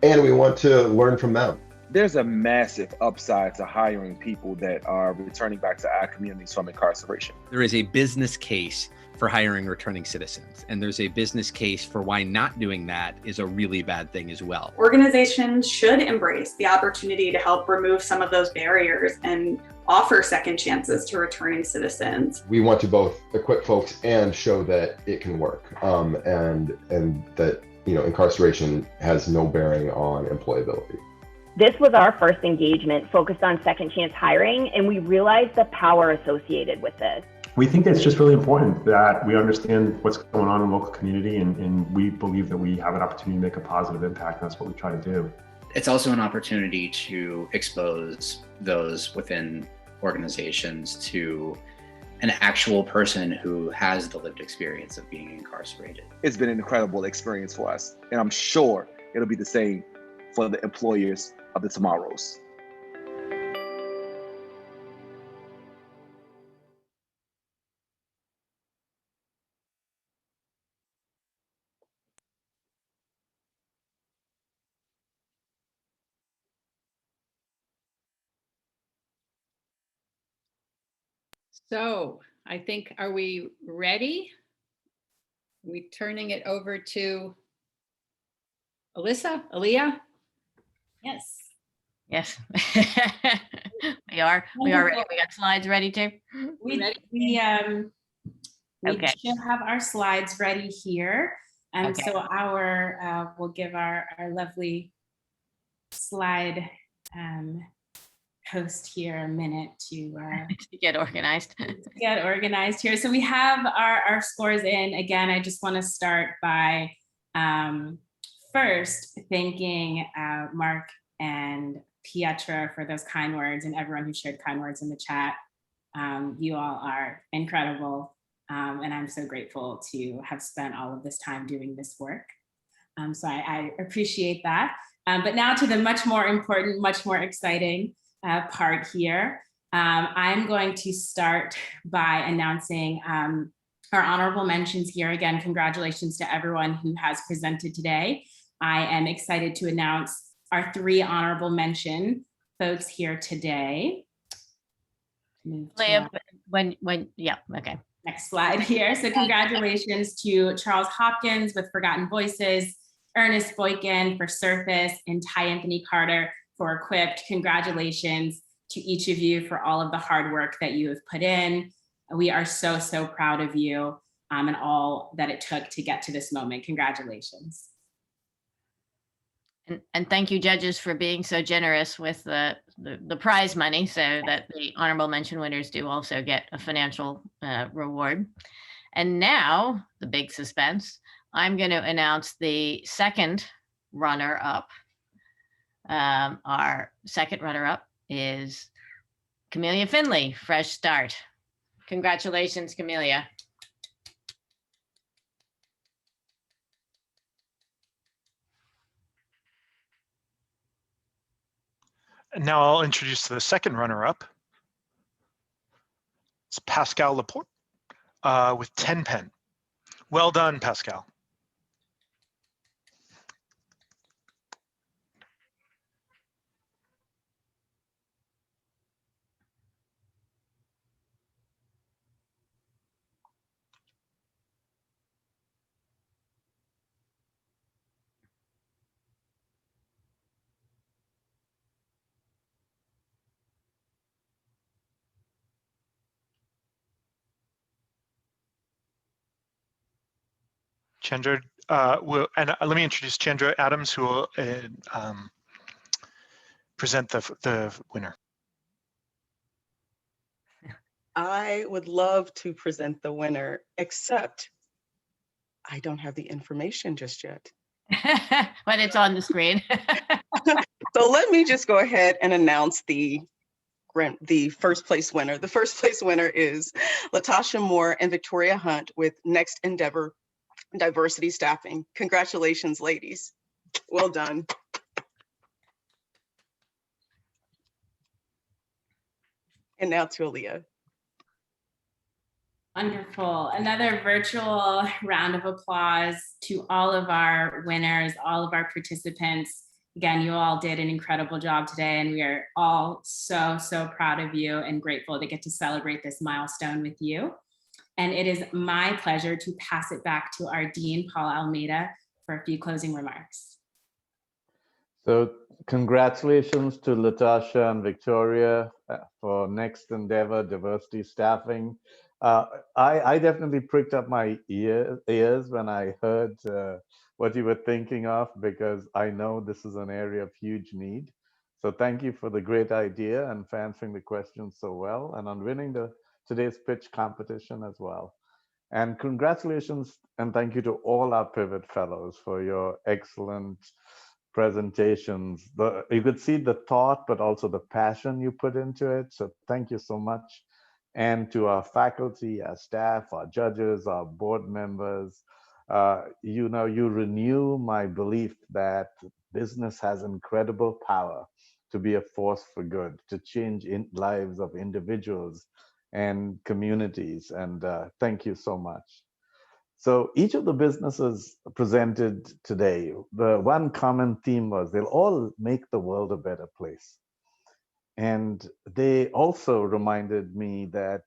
and we want to learn from them. There's a massive upside to hiring people that are returning back to our communities from incarceration. There is a business case for hiring returning citizens, and there's a business case for why not doing that is a really bad thing as well. Organizations should embrace the opportunity to help remove some of those barriers and offer second chances to returning citizens. We want to both equip folks and show that it can work, and that incarceration has no bearing on employability. This was our first engagement focused on second chance hiring, and we realized the power associated with this. We think it's just really important that we understand what's going on in the local community, and we believe that we have an opportunity to make a positive impact. That's what we try to do. It's also an opportunity to expose those within organizations to an actual person who has the lived experience of being incarcerated. It's been an incredible experience for us, and I'm sure it'll be the same for the employers of the tomorrows. So I think, are we ready? Are we turning it over to Aaliyah? Yes. Yes. we are ready. We got slides ready too. We Okay. should have our slides ready here. Okay. So we'll give our lovely slide host here a minute to get organized. Get organized here. So we have our scores in. Again, I just want to start by first thanking Mark and Pietra for those kind words, and everyone who shared kind words in the chat. You all are incredible, and I'm so grateful to have spent all of this time doing this work. So I appreciate that. But now to the much more important, much more exciting part here. I'm going to start by announcing our honorable mentions here. Again, congratulations to everyone who has presented today. I am excited to announce our 3 honorable mention folks here today. Move to Leah, our yeah, okay. next slide here. So congratulations to Charles Hopkins with Forgotten Voices, Ernest Boykin for Surface, and Ty Anthony Carter for Equipped. Congratulations to each of you for all of the hard work that you have put in. We are so, so proud of you and all that it took to get to this moment. Congratulations. And thank you, judges, for being so generous with the prize money so that the honorable mention winners do also get a financial reward. And now, the big suspense, I'm going to announce the second runner-up. Our second runner-up is Camelia Finley, Fresh Start. Congratulations, Camelia. And now I'll introduce the second runner-up. It's Pascal Laporte with 10 Pen. Well done, Pascal. Chandra, let me introduce Chandra Adams, who will present the winner. I would love to present the winner, except I don't have the information just yet. But it's on the screen. So let me just go ahead and announce the first place winner. The first place winner is Latasha Moore and Victoria Hunt with Next Endeavor Diversity Staffing. Congratulations, ladies. Well done. And now to Aaliyah. Wonderful. Another virtual round of applause to all of our winners, all of our participants. Again, you all did an incredible job today, and we are all so, so proud of you and grateful to get to celebrate this milestone with you. And it is my pleasure to pass it back to our Dean, Paul Almeida, for a few closing remarks. So congratulations to Latasha and Victoria for Next Endeavor Diversity Staffing. I definitely pricked up my ears when I heard what you were thinking of, because I know this is an area of huge need. So thank you for the great idea and for answering the questions so well, and on winning today's pitch competition as well. And congratulations and thank you to all our Pivot Fellows for your excellent presentations. You could see the thought, but also the passion you put into it. So thank you so much. And to our faculty, our staff, our judges, our board members, you renew my belief that business has incredible power to be a force for good, to change lives of individuals and communities. And thank you so much. So each of the businesses presented today, the one common theme was they'll all make the world a better place. And they also reminded me that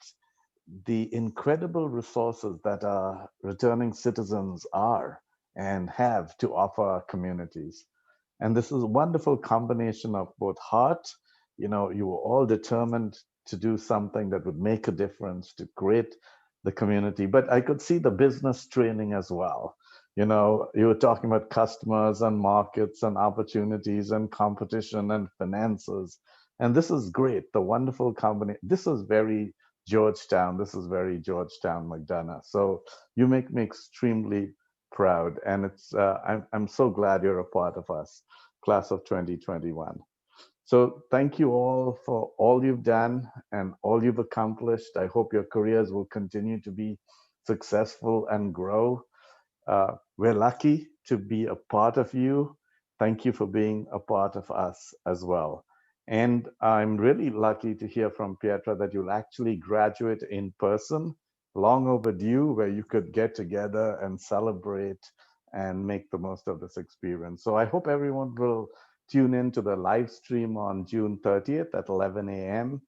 the incredible resources that our returning citizens are and have to offer our communities. And this is a wonderful combination of both heart, you were all determined to do something that would make a difference, to create the community, but I could see the business training as well. You were talking about customers and markets and opportunities and competition and finances. And this is great, the wonderful combination. This is very Georgetown. This is very Georgetown McDonough. So you make me extremely proud. And I'm so glad you're a part of us, class of 2021. So thank you all for all you've done and all you've accomplished. I hope your careers will continue to be successful and grow. We're lucky to be a part of you. Thank you for being a part of us as well. And I'm really lucky to hear from Pietra that you'll actually graduate in person, long overdue, where you could get together and celebrate and make the most of this experience. So I hope everyone will tune in to the live stream on June 30th at 11 a.m.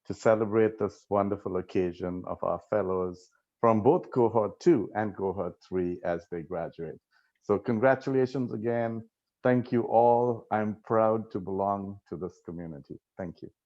to celebrate this wonderful occasion of our fellows from both cohort 2 and cohort 3 as they graduate. So congratulations again. Thank you all. I'm proud to belong to this community. Thank you.